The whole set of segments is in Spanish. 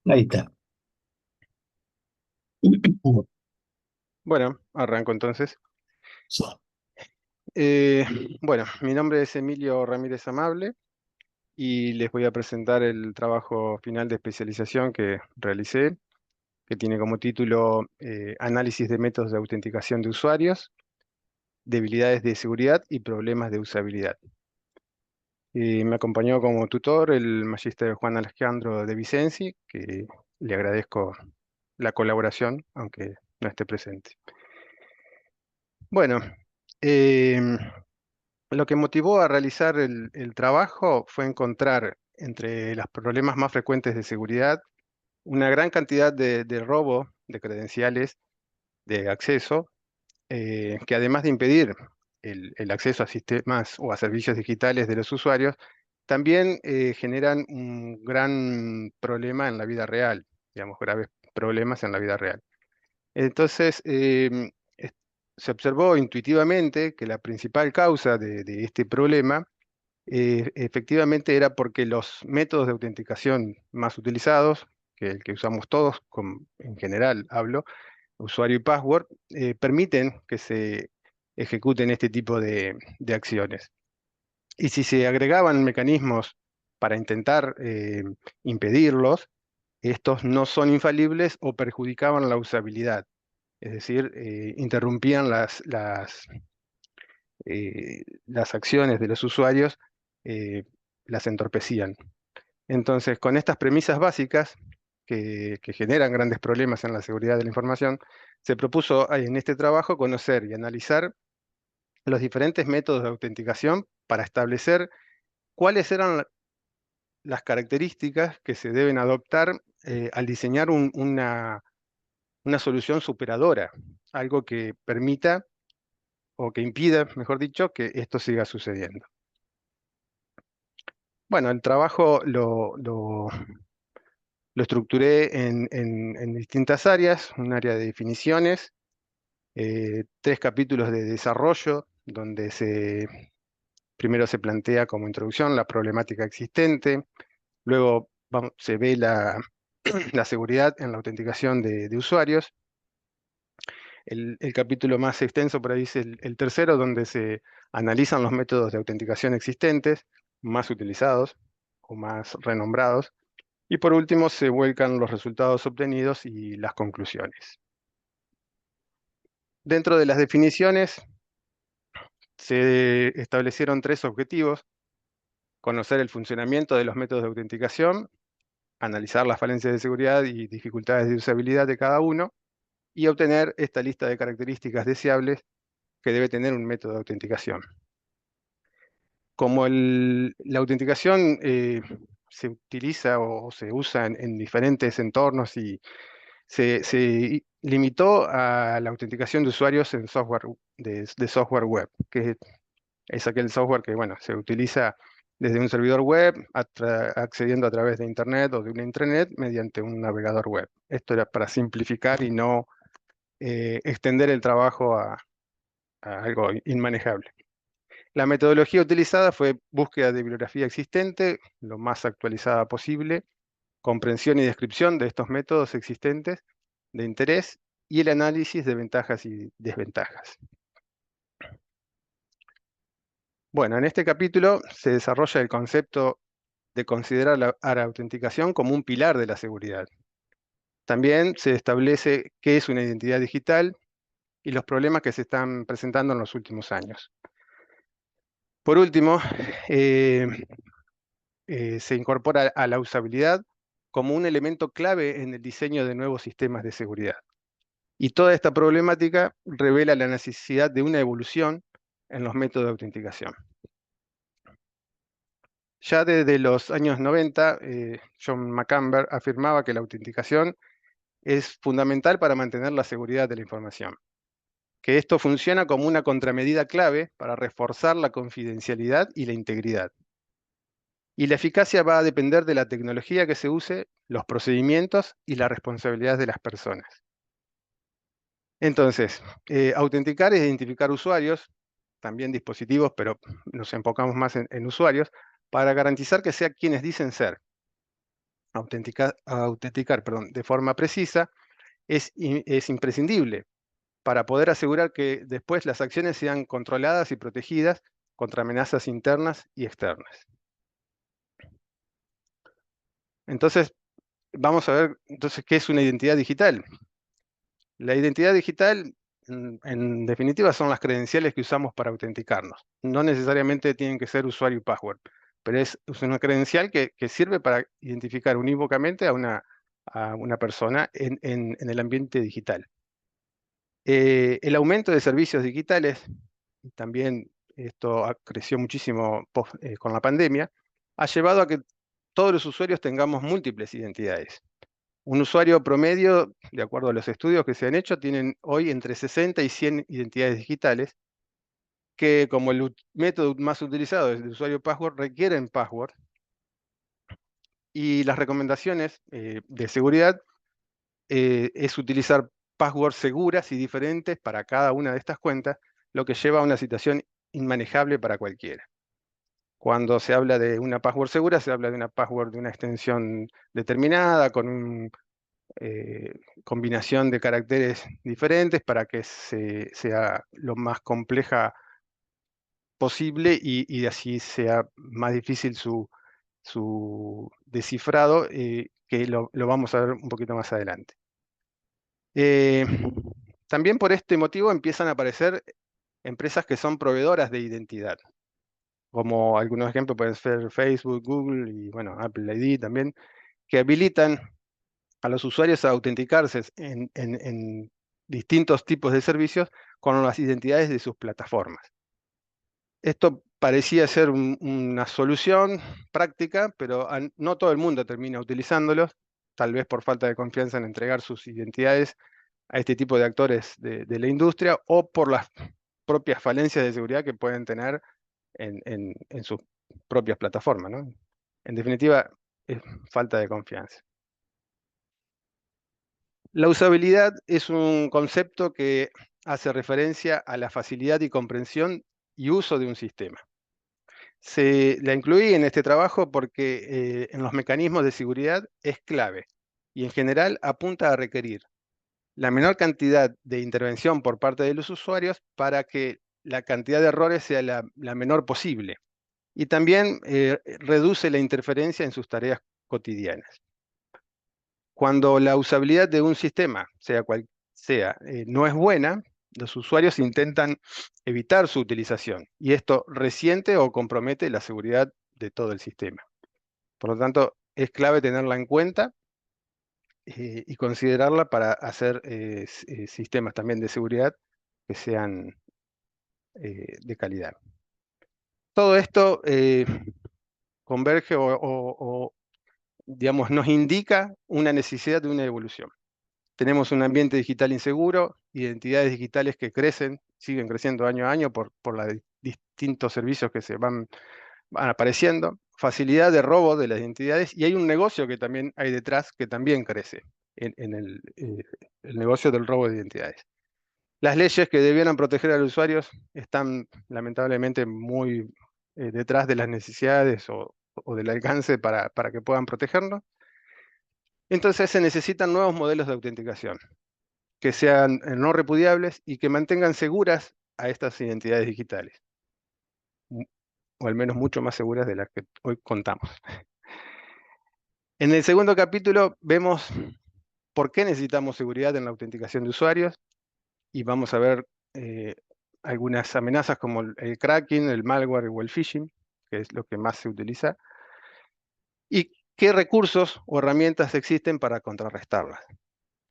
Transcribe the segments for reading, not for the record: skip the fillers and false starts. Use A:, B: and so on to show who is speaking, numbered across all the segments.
A: Ahí está.
B: Bueno, arranco entonces.
A: Sí.
B: Eh, bueno, mi nombre es Emilio Ramírez Amable y les voy a presentar el trabajo final de especialización que realicé, que tiene como título Análisis de métodos de autenticación de usuarios, debilidades de seguridad y problemas de usabilidad. Me acompañó como tutor el magíster Juan Alejandro de Vicenzi, que le agradezco la colaboración, aunque no esté presente. Bueno, em, lo que motivó a realizar el trabajo fue encontrar entre los problemas más frecuentes de seguridad una gran cantidad de robo de credenciales de acceso, que además de impedir el acceso a sistemas o a servicios digitales de los usuarios, también generan un gran problema en la vida real, digamos, graves problemas en la vida real. Entonces, se observó intuitivamente que la principal causa de este problema efectivamente era porque los métodos de autenticación más utilizados, que el que usamos todos, en general hablo, usuario y password, permiten que se ejecuten este tipo de acciones. Y si se agregaban mecanismos para intentar impedirlos, estos no son infalibles o perjudicaban la usabilidad, es decir, interrumpían las acciones de los usuarios, eh, las entorpecían. Entonces, con estas premisas básicas que generan grandes problemas en la seguridad de la información, se propuso en este trabajo conocer y analizar los diferentes métodos de autenticación para establecer cuáles eran las características que se deben adoptar al diseñar una solución superadora, algo que permita o que impida, mejor dicho, que esto siga sucediendo. Bueno, el trabajo lo estructuré en distintas áreas, un área de definiciones, tres capítulos de desarrollo, donde primero se plantea como introducción la problemática existente, luego se ve la seguridad en la autenticación de usuarios. El capítulo más extenso por ahí es el tercero, donde se analizan los métodos de autenticación existentes, más utilizados o más renombrados. Y por último, se vuelcan los resultados obtenidos y las conclusiones. Dentro de las definiciones se establecieron tres objetivos: conocer el funcionamiento de los métodos de autenticación, analizar las falencias de seguridad y dificultades de usabilidad de cada uno, y obtener esta lista de características deseables que debe tener un método de autenticación. Como la autenticación se utiliza o se usa en diferentes entornos y se limitó a la autenticación de usuarios en software de software web, que es aquel software que, bueno, se utiliza desde un servidor web, accediendo a través de Internet o de una intranet mediante un navegador web. Esto era para simplificar y no extender el trabajo a algo inmanejable. La metodología utilizada fue búsqueda de bibliografía existente, lo más actualizada posible, comprensión y descripción de estos métodos existentes de interés y el análisis de ventajas y desventajas. Bueno, en este capítulo se desarrolla el concepto de considerar a la autenticación como un pilar de la seguridad. También se establece qué es una identidad digital y los problemas que se están presentando en los últimos años. Por último, eh, se incorpora a la usabilidad como un elemento clave en el diseño de nuevos sistemas de seguridad. Y toda esta problemática revela la necesidad de una evolución en los métodos de autenticación. Ya desde los años 90, John McCamber afirmaba que la autenticación es fundamental para mantener la seguridad de la información, que esto funciona como una contramedida clave para reforzar la confidencialidad y la integridad. Y la eficacia va a depender de la tecnología que se use, los procedimientos y las responsabilidades de las personas. Entonces, autenticar es identificar usuarios, también dispositivos, pero nos enfocamos más en usuarios, para garantizar que sean quienes dicen ser. autenticar, perdón, de forma precisa es imprescindible para poder asegurar que después las acciones sean controladas y protegidas contra amenazas internas y externas. Entonces, vamos a ver entonces qué es una identidad digital. La identidad digital, en definitiva, son las credenciales que usamos para autenticarnos. No necesariamente tienen que ser usuario y password, pero es una credencial que sirve para identificar unívocamente a una persona en el ambiente digital. El aumento de servicios digitales, y también esto creció muchísimo con la pandemia, ha llevado a que todos los usuarios tengamos múltiples identidades. Un usuario promedio, de acuerdo a los estudios que se han hecho, tienen hoy entre 60 y 100 identidades digitales, que como el método más utilizado es el usuario password, requieren password, y las recomendaciones de seguridad es utilizar passwords seguras y diferentes para cada una de estas cuentas, lo que lleva a una situación inmanejable para cualquiera. Cuando se habla de una password segura, se habla de una password de una extensión determinada, con una combinación de caracteres diferentes para que sea lo más compleja posible y así sea más difícil su descifrado, que lo vamos a ver un poquito más adelante. Eh, También por este motivo empiezan a aparecer empresas que son proveedoras de identidad, como algunos ejemplos pueden ser Facebook, Google y bueno, Apple ID también, que habilitan a los usuarios a autenticarse en distintos tipos de servicios con las identidades de sus plataformas. Esto parecía ser una solución práctica, pero no todo el mundo termina utilizándolos, tal vez por falta de confianza en entregar sus identidades a este tipo de actores de la industria o por las propias falencias de seguridad que pueden tener en sus propias plataformas, ¿no? En definitiva, es falta de confianza. La usabilidad es un concepto que hace referencia a la facilidad y comprensión y uso de un sistema. La incluí en este trabajo porque en los mecanismos de seguridad es clave y en general apunta a requerir la menor cantidad de intervención por parte de los usuarios para que la cantidad de errores sea la menor posible. Y también reduce la interferencia en sus tareas cotidianas. Cuando la usabilidad de un sistema, sea cual sea, no es buena, los usuarios intentan evitar su utilización y esto resiente o compromete la seguridad de todo el sistema. Por lo tanto, es clave tenerla en cuenta y considerarla para hacer sistemas también de seguridad que sean de calidad. Todo esto converge o, digamos, nos indica una necesidad de una evolución. Tenemos un ambiente digital inseguro, identidades digitales que crecen, siguen creciendo año a año por los distintos servicios que se van apareciendo, facilidad de robo de las identidades y hay un negocio que también hay detrás que también crece en el negocio del robo de identidades. Las leyes que debieran proteger a los usuarios están lamentablemente muy detrás de las necesidades o del alcance para que puedan protegerlo. Entonces se necesitan nuevos modelos de autenticación que sean no repudiables y que mantengan seguras a estas identidades digitales, o al menos mucho más seguras de las que hoy contamos. En el segundo capítulo vemos por qué necesitamos seguridad en la autenticación de usuarios y vamos a ver algunas amenazas como el cracking, el malware o el phishing, que es lo que más se utiliza, y qué recursos o herramientas existen para contrarrestarlas,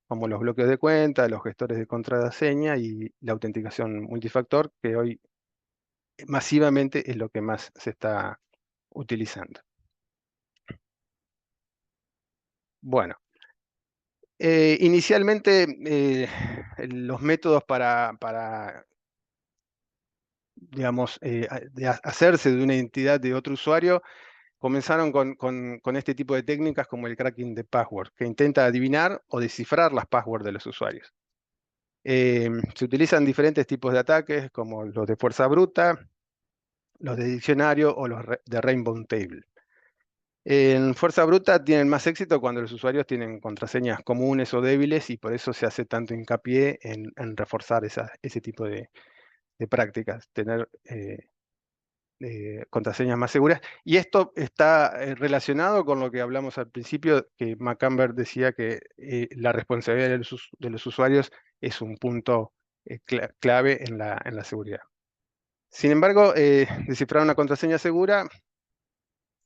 B: como los bloques de cuenta, los gestores de contraseña y la autenticación multifactor, que hoy masivamente es lo que más se está utilizando. Bueno, inicialmente los métodos para digamos, hacerse de una identidad de otro usuario comenzaron con este tipo de técnicas como el cracking de password, que intenta adivinar o descifrar las passwords de los usuarios. Se utilizan diferentes tipos de ataques como los de fuerza bruta, los de diccionario o los de Rainbow Table. En fuerza bruta tienen más éxito cuando los usuarios tienen contraseñas comunes o débiles y por eso se hace tanto hincapié en reforzar ese tipo de prácticas, tener contraseñas más seguras. Y esto está relacionado con lo que hablamos al principio, que Macamber decía que la responsabilidad de los usuarios es un punto clave en la seguridad. Sin embargo, descifrar una contraseña segura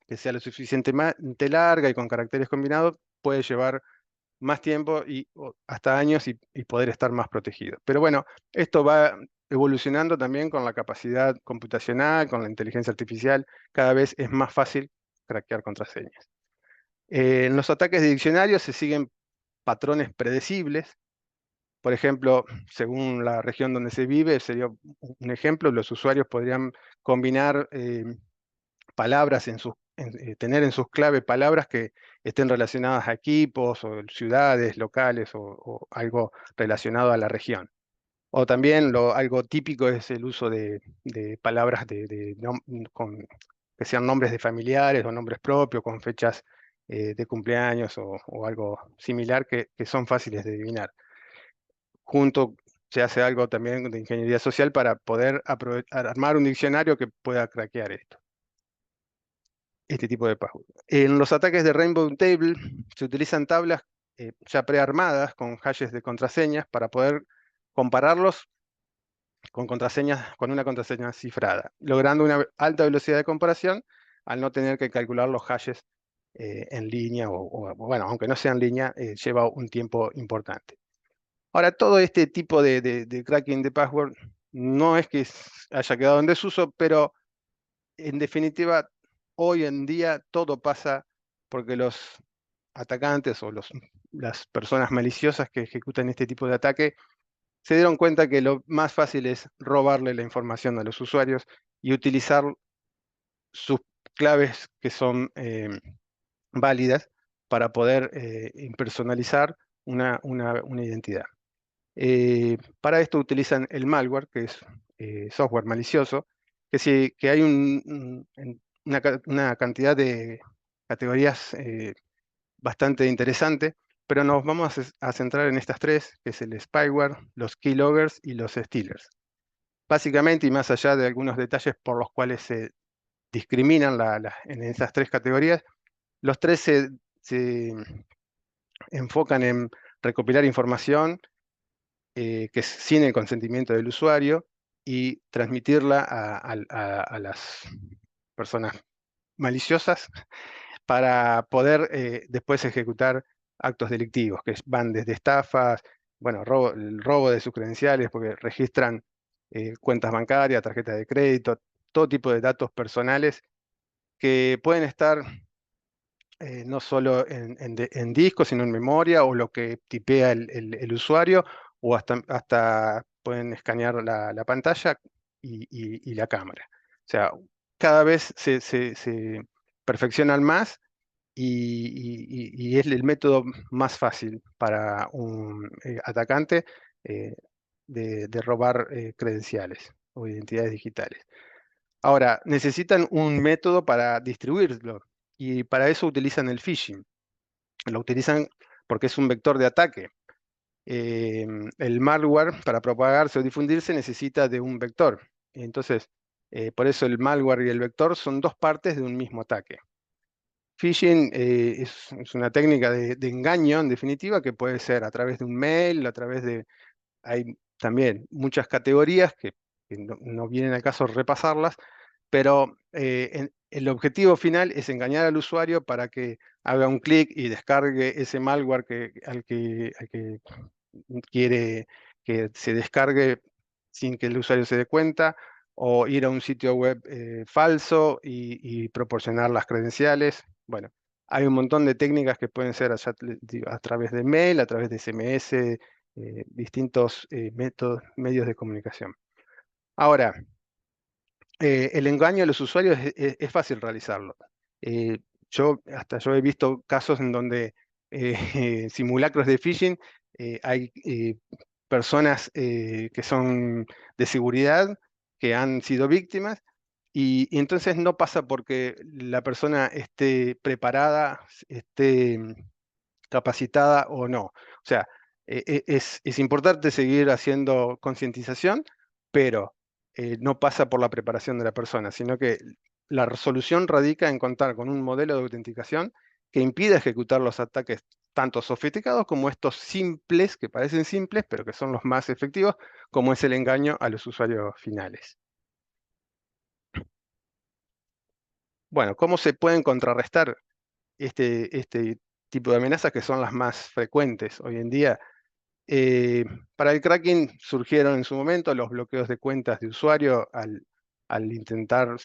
B: que sea lo suficientemente larga y con caracteres combinados puede llevar más tiempo o hasta años y poder estar más protegido. Pero bueno, esto va evolucionando también con la capacidad computacional, con la inteligencia artificial. Cada vez es más fácil craquear contraseñas. En los ataques de diccionario se siguen patrones predecibles. Por ejemplo, según la región donde se vive, sería un ejemplo, los usuarios podrían combinar palabras tener en sus claves palabras que estén relacionadas a equipos o ciudades, locales o algo relacionado a la región. O también algo típico es el uso de palabras que sean nombres de familiares o nombres propios con fechas de cumpleaños o algo similar que son fáciles de adivinar. Junto se hace algo también de ingeniería social para poder armar un diccionario que pueda craquear esto. Este tipo de password. En los ataques de Rainbow Table se utilizan tablas ya prearmadas con hashes de contraseñas para poder compararlos con contraseñas, con una contraseña cifrada, logrando una alta velocidad de comparación al no tener que calcular los hashes en línea bueno, aunque no sea en línea, lleva un tiempo importante. Ahora, todo este tipo de cracking de password no es que haya quedado en desuso, pero en definitiva, hoy en día todo pasa porque los atacantes o las personas maliciosas que ejecutan este tipo de ataque se dieron cuenta que lo más fácil es robarle la información a los usuarios y utilizar sus claves que son válidas para poder impersonalizar una identidad. Para esto utilizan el malware, que es software malicioso, que hay una cantidad de categorías bastante interesante, pero nos vamos a centrar en estas tres, que es el spyware, los keyloggers y los stealers. Básicamente, y más allá de algunos detalles por los cuales se discriminan en esas tres categorías, los tres se enfocan en recopilar información que es sin el consentimiento del usuario y transmitirla a las personas maliciosas para poder después ejecutar actos delictivos, que van desde estafas, bueno, el robo de sus credenciales, porque registran cuentas bancarias, tarjetas de crédito, todo tipo de datos personales que pueden estar no solo en disco, sino en memoria, o lo que tipea el usuario, o hasta pueden escanear la pantalla y la cámara. O sea, cada vez se perfeccionan más y es el método más fácil para un atacante eh, de robar credenciales o identidades digitales. Ahora, necesitan un método para distribuirlo y para eso utilizan el phishing. Lo utilizan porque es un vector de ataque. El malware para propagarse o difundirse necesita de un vector. Entonces, por eso el malware y el vector son dos partes de un mismo ataque. Phishing es una técnica de engaño, en definitiva, que puede ser a través de un mail, a través de... Hay también muchas categorías que no vienen al caso repasarlas, pero el objetivo final es engañar al usuario para que haga un clic y descargue ese malware al que quiere que se descargue sin que el usuario se dé cuenta, o ir a un sitio web falso y proporcionar las credenciales. Bueno, hay un montón de técnicas que pueden ser a través de mail, a través de SMS, distintos medios de comunicación. Ahora, el engaño a los usuarios es fácil realizarlo. Eh, yo he visto casos en donde simulacros de phishing, hay personas que son de seguridad que han sido víctimas Y entonces no pasa porque la persona esté preparada, esté capacitada o no. O sea, es importante seguir haciendo concientización, pero no pasa por la preparación de la persona, sino que la resolución radica en contar con un modelo de autenticación que impida ejecutar los ataques tanto sofisticados como estos simples, que parecen simples, pero que son los más efectivos, como es el engaño a los usuarios finales. Bueno, ¿cómo se pueden contrarrestar este tipo de amenazas que son las más frecuentes hoy en día? Eh, para el cracking surgieron en su momento los bloqueos de cuentas de usuario al intentar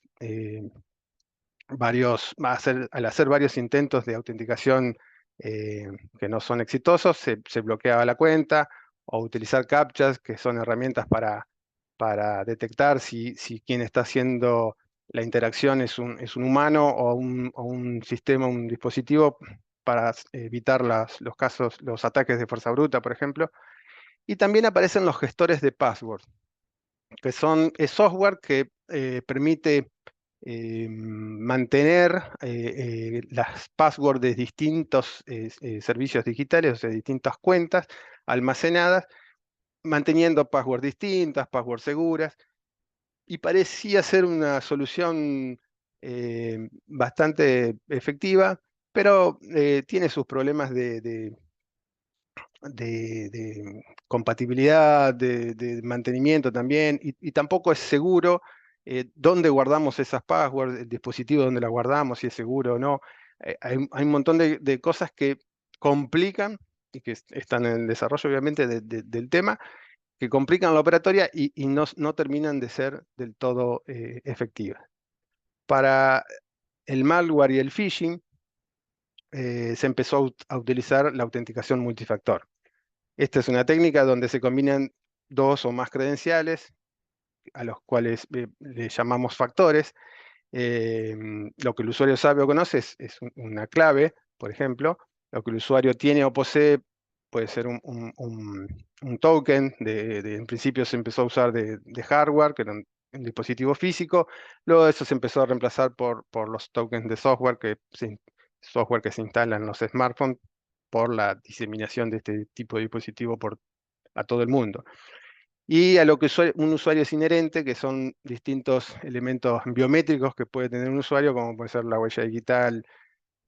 B: al hacer varios intentos de autenticación eh, que no son exitosos, se bloqueaba la cuenta, o utilizar captchas, que son herramientas para detectar si quien está haciendo la interacción es un humano o un sistema, un dispositivo, para evitar los casos, los ataques de fuerza bruta, por ejemplo. Y también aparecen los gestores de password, que es software que permite mantener las passwords de distintos servicios digitales, o sea, distintas cuentas almacenadas, manteniendo passwords distintas, passwords seguras, y parecía ser una solución bastante efectiva, pero tiene sus problemas de compatibilidad, de mantenimiento también, y tampoco es seguro dónde guardamos esas passwords, el dispositivo donde las guardamos, si es seguro o no. Hay un montón de cosas que complican y que están en el desarrollo, obviamente, del tema, que complican la operatoria y no terminan de ser del todo efectivas. Para el malware y el phishing, se empezó a utilizar la autenticación multifactor. Esta es una técnica donde se combinan dos o más credenciales, a los cuales le llamamos factores. Lo que el usuario sabe o conoce es una clave, por ejemplo. Lo que el usuario tiene o posee puede ser un token. En principio se empezó a usar de hardware, que era un dispositivo físico. Luego eso se empezó a reemplazar por los tokens de software, software que se instala en los smartphones por la diseminación de este tipo de dispositivo a todo el mundo. Y a lo que un usuario es inherente, que son distintos elementos biométricos que puede tener un usuario, como puede ser la huella digital,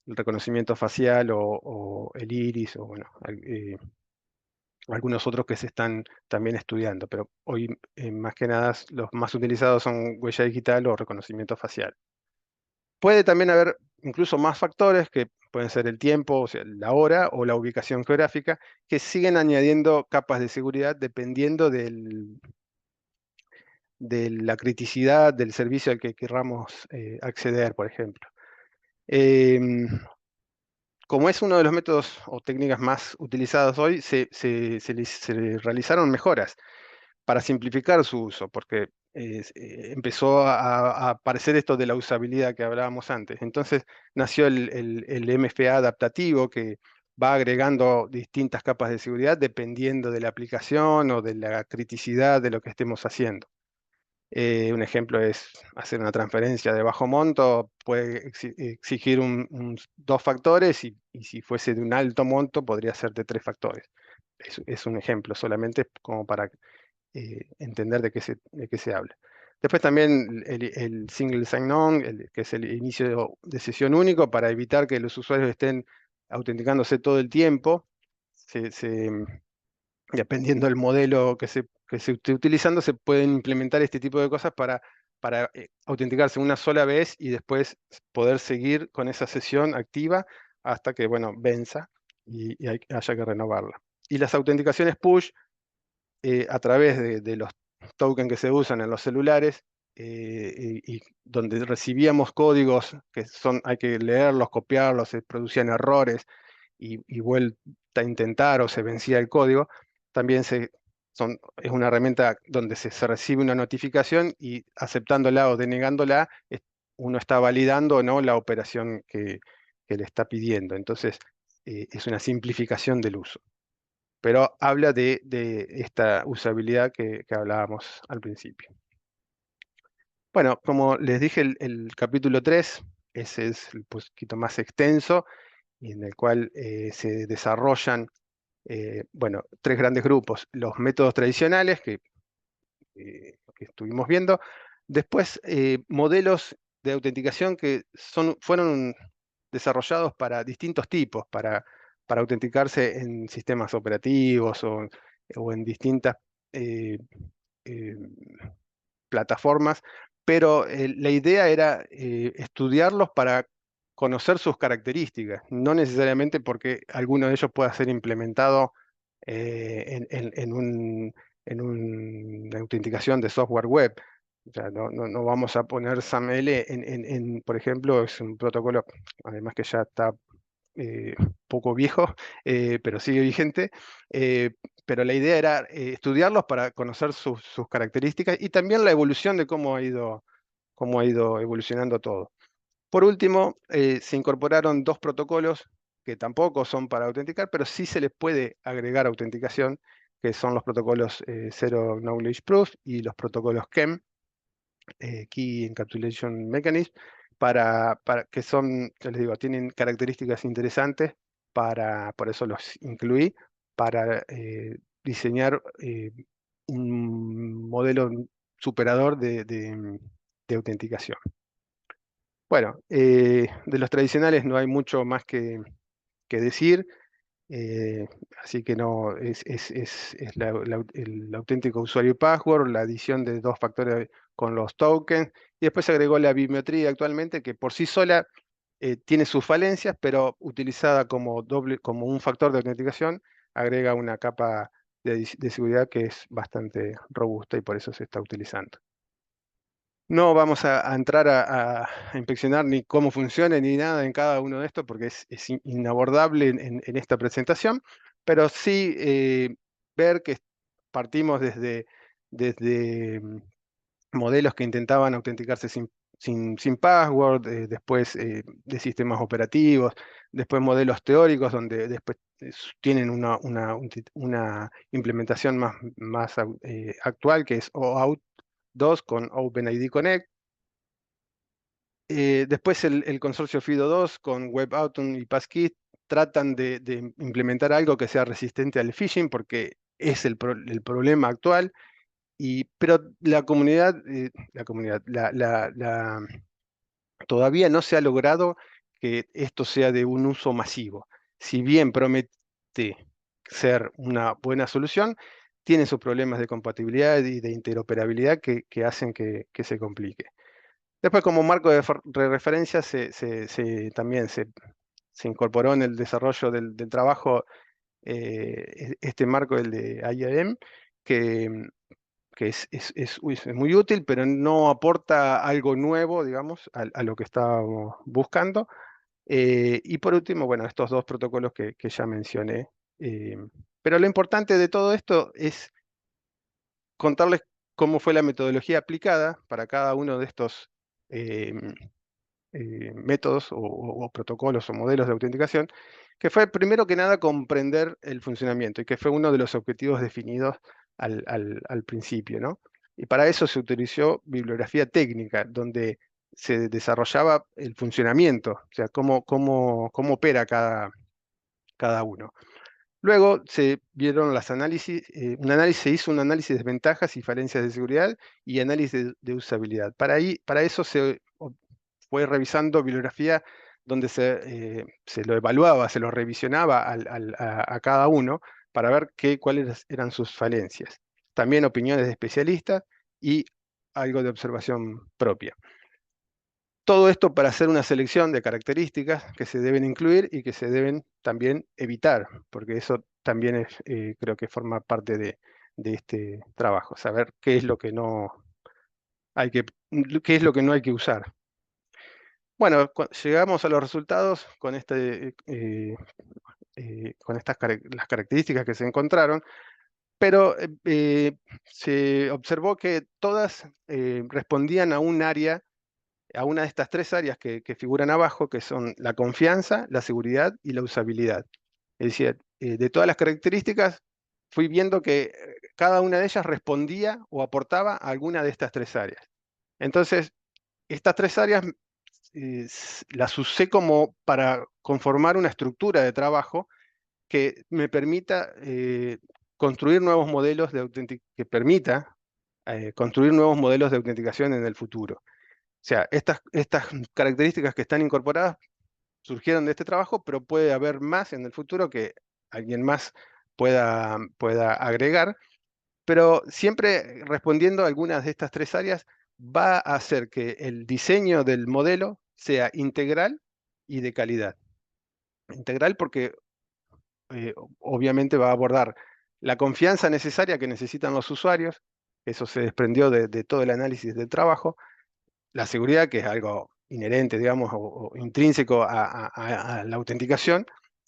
B: el reconocimiento facial o el iris, o bueno, algunos otros que se están también estudiando, pero hoy más que nada los más utilizados son huella digital o reconocimiento facial. Puede también haber incluso más factores, que pueden ser el tiempo, o sea, la hora o la ubicación geográfica, que siguen añadiendo capas de seguridad dependiendo de la criticidad del servicio al que querramos acceder, por ejemplo. Em, Como es uno de los métodos o técnicas más utilizados hoy, se realizaron mejoras para simplificar su uso, porque empezó a aparecer esto de la usabilidad que hablábamos antes. Entonces nació el MFA adaptativo, que va agregando distintas capas de seguridad dependiendo de la aplicación o de la criticidad de lo que estemos haciendo. Un ejemplo es hacer una transferencia de bajo monto, puede exigir dos factores, y si fuese de un alto monto podría ser de tres factores. Es un ejemplo solamente como para entender de qué se habla. Después también el single sign-on, que es el inicio de sesión único, para evitar que los usuarios estén autenticándose todo el tiempo. Dependiendo del modelo que se esté utilizando, se pueden implementar este tipo de cosas para autenticarse una sola vez y después poder seguir con esa sesión activa hasta que, bueno, venza y haya que renovarla. Y las autenticaciones push, a través de los tokens que se usan en los celulares, y donde recibíamos códigos que hay que leerlos, copiarlos, se producían errores y vuelta a intentar o se vencía el código. También es una herramienta donde se recibe una notificación, y aceptándola o denegándola, uno está validando o no la operación que le está pidiendo. Entonces, es una simplificación del uso, pero habla de esta usabilidad que hablábamos al principio. Bueno, como les dije, el capítulo 3, ese es un poquito más extenso, y en el cual se desarrollan, bueno, tres grandes grupos. Los métodos tradicionales que estuvimos viendo. Después, modelos de autenticación que fueron desarrollados para distintos tipos, para autenticarse en sistemas operativos o en distintas eh, eh, plataformas, pero la idea era estudiarlos para conocer sus características, no necesariamente porque alguno de ellos pueda ser implementado en una autenticación de software web. O sea, no vamos a poner SAML por ejemplo, es un protocolo, además que ya está eh, poco viejo, pero sigue vigente. eh, pero la idea era estudiarlos para conocer sus características y también la evolución de cómo ha ido evolucionando todo. Por último, se incorporaron dos protocolos que tampoco son para autenticar, pero sí se les puede agregar autenticación, que son los protocolos Zero Knowledge Proof y los protocolos KEM, Key Encapsulation Mechanism, que son, ya les digo, tienen características interesantes, por eso los incluí, para diseñar un modelo superador de autenticación. Bueno, de los tradicionales no hay mucho más que decir. Eh, Así que no, es el auténtico usuario y password, la adición de dos factores con los tokens, y después se agregó la biometría actualmente, que por sí sola tiene sus falencias, pero utilizada como un factor de autenticación, agrega una capa de seguridad que es bastante robusta y por eso se está utilizando. No vamos a entrar a inspeccionar ni cómo funciona ni nada en cada uno de estos porque es inabordable en esta presentación, pero sí ver que partimos desde modelos que intentaban autenticarse sin password, después de sistemas operativos, después modelos teóricos donde después tienen una implementación más actual que es OAuth 2 con OpenID Connect. Después el consorcio FIDO2 con WebAuthn y Passkey tratan de implementar algo que sea resistente al phishing porque es el problema actual. Pero todavía no se ha logrado que esto sea de un uso masivo. Si bien promete ser una buena solución, tiene sus problemas de compatibilidad y de interoperabilidad que hacen que se complique. Después, como marco de referencia, también se incorporó en el desarrollo del trabajo este marco, el de IAM, que, que es muy útil, pero no aporta algo nuevo, digamos, a lo que estábamos buscando. Y por último, bueno, estos dos protocolos que ya mencioné. eh, pero lo importante de todo esto es contarles cómo fue la metodología aplicada para cada uno de estos em, métodos o protocolos o modelos de autenticación, que fue primero que nada comprender el funcionamiento y que fue uno de los objetivos definidos al principio, ¿no? Y para eso se utilizó bibliografía técnica, donde se desarrollaba el funcionamiento, o sea, cómo opera cada uno. Luego se vieron las análisis, se hizo un análisis de ventajas y falencias de seguridad y análisis de usabilidad. Para eso fue revisando bibliografía donde se lo evaluaba, se lo revisionaba a cada uno para ver cuáles eran sus falencias. También opiniones de especialistas y algo de observación propia. Todo esto para hacer una selección de características que se deben incluir y que se deben también evitar, porque eso también creo que forma parte de este trabajo, saber qué es lo que no hay qué es lo que no hay que usar. Bueno, llegamos a los resultados con las características que se encontraron, pero se observó que todas respondían a a una de estas tres áreas que figuran abajo, que son la confianza, la seguridad y la usabilidad. Es decir, de todas las características, fui viendo que cada una de ellas respondía o aportaba a alguna de estas tres áreas. Entonces, estas tres áreas las usé como para conformar una estructura de trabajo que me permita construir nuevos modelos de que permita construir nuevos modelos de autenticación en el futuro. O sea, estas características que están incorporadas surgieron de este trabajo, pero puede haber más en el futuro que alguien más pueda agregar, pero siempre respondiendo a algunas de estas tres áreas, va a hacer que el diseño del modelo sea integral y de calidad. Integral porque obviamente va a abordar la confianza necesaria que necesitan los usuarios, eso se desprendió de todo el análisis del trabajo, la seguridad, que es algo inherente, digamos, o intrínseco a la autenticación,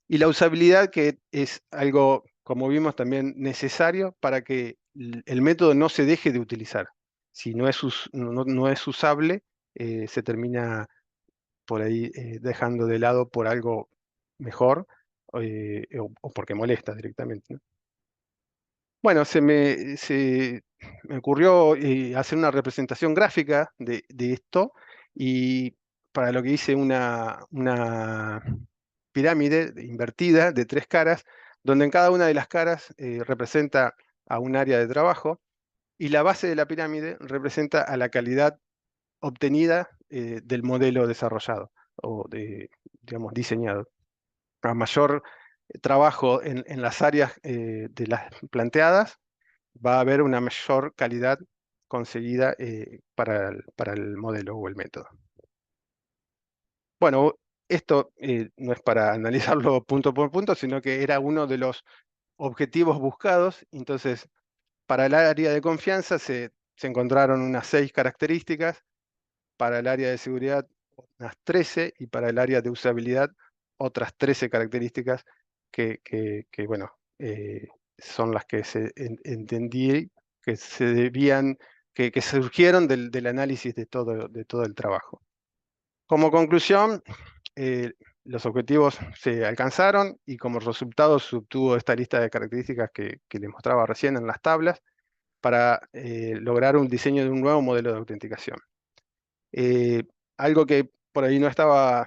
B: y la usabilidad, que es algo, como vimos, también necesario para que el método no se deje de utilizar. Si no es, no es usable, se termina por ahí dejando de lado por algo mejor o porque molesta directamente, ¿no? Bueno, se me ocurrió hacer una representación gráfica de esto y para lo que hice una pirámide invertida de tres caras, donde en cada una de las caras representa a un área de trabajo y la base de la pirámide representa a la calidad obtenida del modelo desarrollado o digamos, diseñado. A mayor trabajo en las áreas de las planteadas, va a haber una mayor calidad conseguida para el modelo o el método. Bueno, esto no es para analizarlo punto por punto, sino que era uno de los objetivos buscados. Entonces, para el área de confianza se encontraron unas 6 características, para el área de seguridad unas 13 y para el área de usabilidad otras 13 características bueno, son las que entendí que se debían, que surgieron del análisis de todo el trabajo. Como conclusión, eh, los objetivos se alcanzaron y como resultado se obtuvo esta lista de características que les mostraba recién en las tablas para lograr un diseño de un nuevo modelo de autenticación. Eh, Algo que por ahí no estaba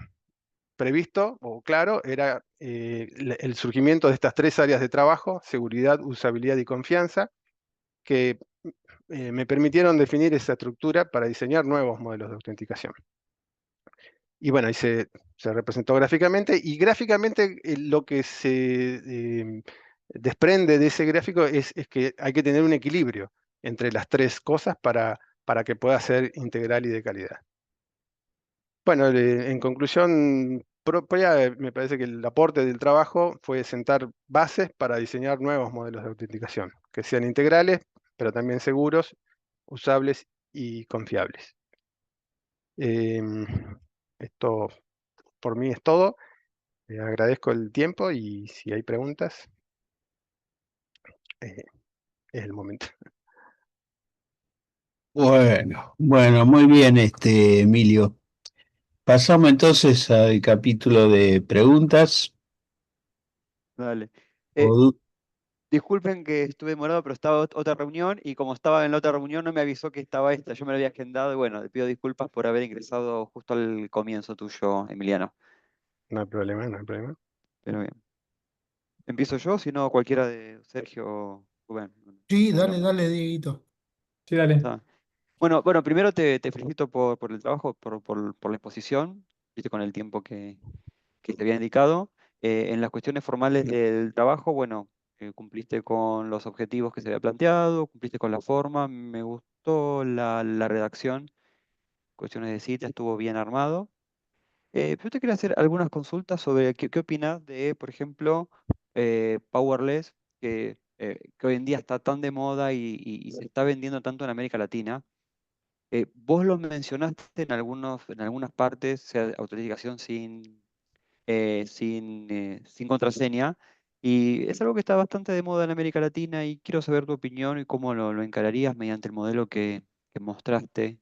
B: previsto o claro era el surgimiento de estas tres áreas de trabajo: seguridad, usabilidad y confianza, que me permitieron definir esa estructura para diseñar nuevos modelos de autenticación. Y bueno, ahí se representó gráficamente, y gráficamente lo que se desprende de ese gráfico es que hay que tener un equilibrio entre las tres cosas para que pueda ser integral y de calidad. Bueno, en conclusión propia, me parece que el aporte del trabajo fue sentar bases para diseñar nuevos modelos de autenticación, que sean integrales, pero también seguros, usables y confiables. Em, Esto por mí es todo. Agradezco el tiempo y si hay preguntas, eh, es el momento.
A: Bueno, muy bien, Emilio. Pasamos entonces al capítulo de preguntas.
C: Dale.
A: o
C: Eh,
A: du-
C: disculpen que estuve demorado, pero estaba otra reunión y como estaba en la otra reunión no me avisó que estaba esta. Yo me la había agendado y bueno, le pido disculpas por haber ingresado justo al comienzo tuyo, Emiliano.
B: No hay problema, no hay problema.
C: Pero bien. Empiezo yo, si no cualquiera de Sergio o Rubén.
D: Sí,
C: Como
D: dale,
C: quieran.
D: dale, Dieguito.
E: Sí, dale.
C: Está. Bueno, primero te felicito por el trabajo, por la exposición, viste, con el tiempo que te había indicado. En las cuestiones formales del trabajo, bueno, cumpliste con los objetivos que se había planteado, cumpliste con la forma, me gustó la redacción, cuestiones de cita, estuvo bien armado. Yo te quería hacer algunas consultas sobre qué opinas de, por ejemplo, Powerless, que hoy en día está tan de moda y se está vendiendo tanto en América Latina. Vos lo mencionaste en algunas partes, o sea, autenticación sin contraseña. Y es algo que está bastante de moda en América Latina y quiero saber tu opinión y cómo lo encararías mediante el modelo que mostraste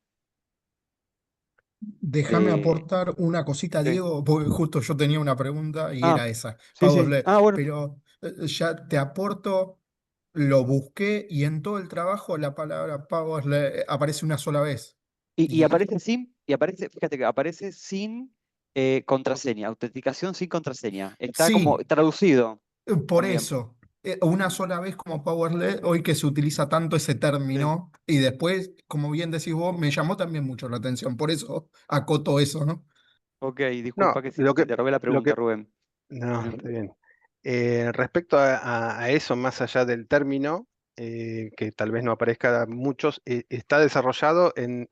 D: Déjame
C: de...
D: aportar una cosita,
C: Sí.
D: Diego, porque justo yo tenía una pregunta y
C: Ah,
D: era esa,
C: sí, sí.
D: Powerless,
C: Ah, bueno.
D: pero ya te aporto, lo busqué y en todo el trabajo la palabra Powerless aparece una sola vez.
C: Y
D: Y
C: aparece fíjate que aparece sin contraseña, autenticación sin contraseña. Está como
D: sí,
C: traducido
D: por
C: también.
D: eso, una sola vez como powerless, hoy que se utiliza tanto ese
C: Sí.
D: término, y después, como bien decís vos, me llamó también mucho la atención, por eso acoto eso, ¿no?
C: Ok,
B: No,
C: disculpa que si te robé la
B: lo
C: pregunta,
B: que,
C: Rubén.
B: no, está bien. Respecto a eso, más allá del término, que tal vez no aparezca a muchos, está desarrollado en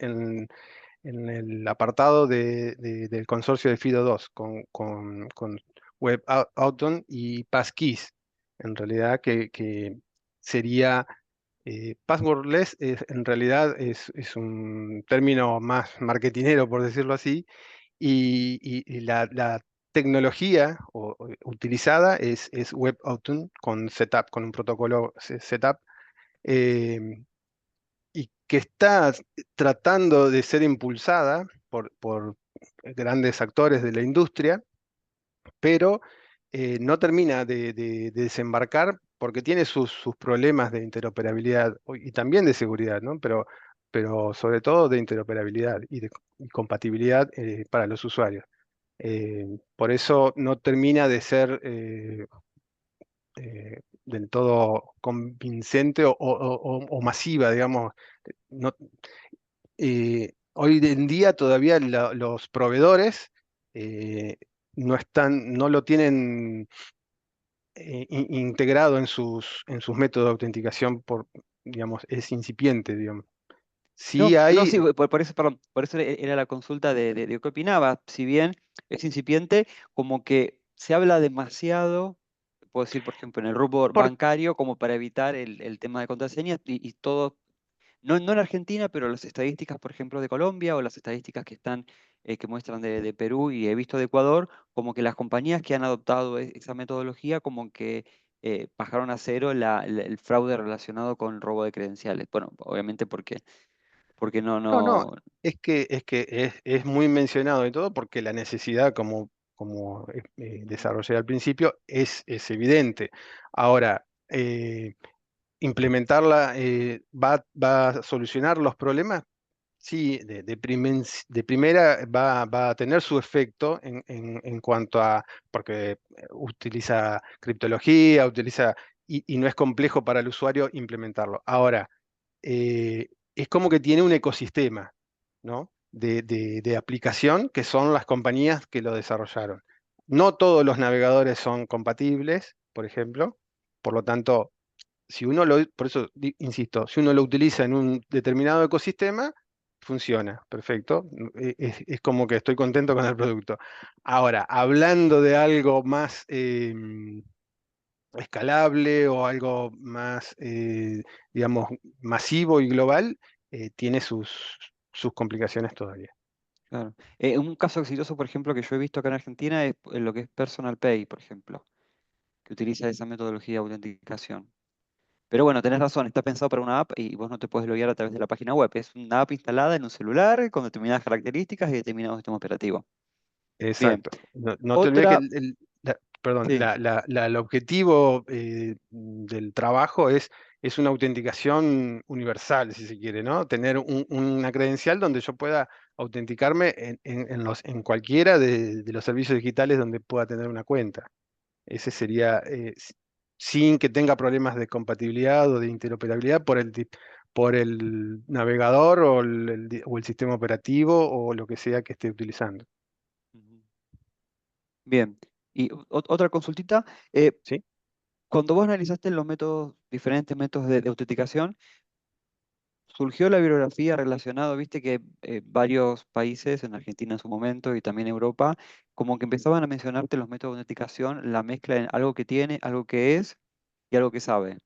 B: el apartado del consorcio de FIDO2 con WebAuthn y Passkeys, en realidad que sería passwordless, en realidad es un término más marketinero, por decirlo así, y la tecnología utilizada es WebAuthn con setup, con un protocolo setup, eh, y que está tratando de ser impulsada por grandes actores de la industria, pero no termina de desembarcar porque tiene sus problemas de interoperabilidad y también de seguridad, ¿no? Pero sobre todo de interoperabilidad y compatibilidad para los usuarios. Por eso no termina de ser del todo convincente o masiva, digamos. No, hoy en día todavía los proveedores eh, no lo tienen integrado en sus métodos de autenticación digamos, es incipiente, digamos. Sí
C: No, no,
B: hay,
C: sí, por eso, perdón, por eso era la consulta de qué opinaba. Si bien es incipiente, como que se habla demasiado, puedo decir, por ejemplo, en el rubro
B: por-
C: bancario, como para evitar el tema de contraseñas y todo, no en Argentina, pero las estadísticas, por ejemplo, de Colombia o las estadísticas que están, que muestran de Perú y he visto de Ecuador, como que las compañías que han adoptado esa metodología, como que bajaron a cero el fraude relacionado con el robo de credenciales. Bueno, obviamente porque
B: no,
C: no.
B: es muy mencionado y todo porque la necesidad, como desarrollé al principio, es evidente. Ahora, implementarla va a solucionar los problemas. Sí, de primera va a tener su efecto en cuanto a, porque utiliza criptología, y no es complejo para el usuario implementarlo. Ahora, es como que tiene un ecosistema, ¿no? De aplicación que son las compañías que lo desarrollaron. No todos los navegadores son compatibles, por ejemplo, por lo tanto, por eso insisto, si uno lo utiliza en un determinado ecosistema, funciona, perfecto. Es como que estoy contento con el producto. Ahora, hablando de algo más escalable o algo más, digamos, masivo y global, tiene sus complicaciones todavía.
C: Claro. Un caso exitoso, por ejemplo, que yo he visto acá en Argentina es lo que es Personal Pay, por ejemplo, que utiliza esa metodología de autenticación. Pero bueno, tenés razón, está pensado para una app y vos no te puedes loguear a través de la página web. Es una app instalada en un celular con determinadas características y determinado sistema operativo. Bien.
B: Exacto. No te olvides que
C: Otra,
B: perdón,
C: sí,
B: el objetivo del trabajo es una autenticación universal, si se quiere, ¿no? Tener una credencial donde yo pueda autenticarme en cualquiera de los servicios digitales donde pueda tener una cuenta. Ese sería sin que tenga problemas de compatibilidad o de interoperabilidad por el navegador o el sistema operativo o lo que sea que esté utilizando.
C: ujú, bien. Y otra consultita, eh,
B: ¿Sí?
C: cuando vos analizaste los diferentes métodos de autenticación, surgió la bibliografía relacionada, viste que varios países, en Argentina en su momento y también Europa, como que empezaban a mencionarte los métodos de autenticación, la mezcla en algo que tiene, algo que es y algo que sabe.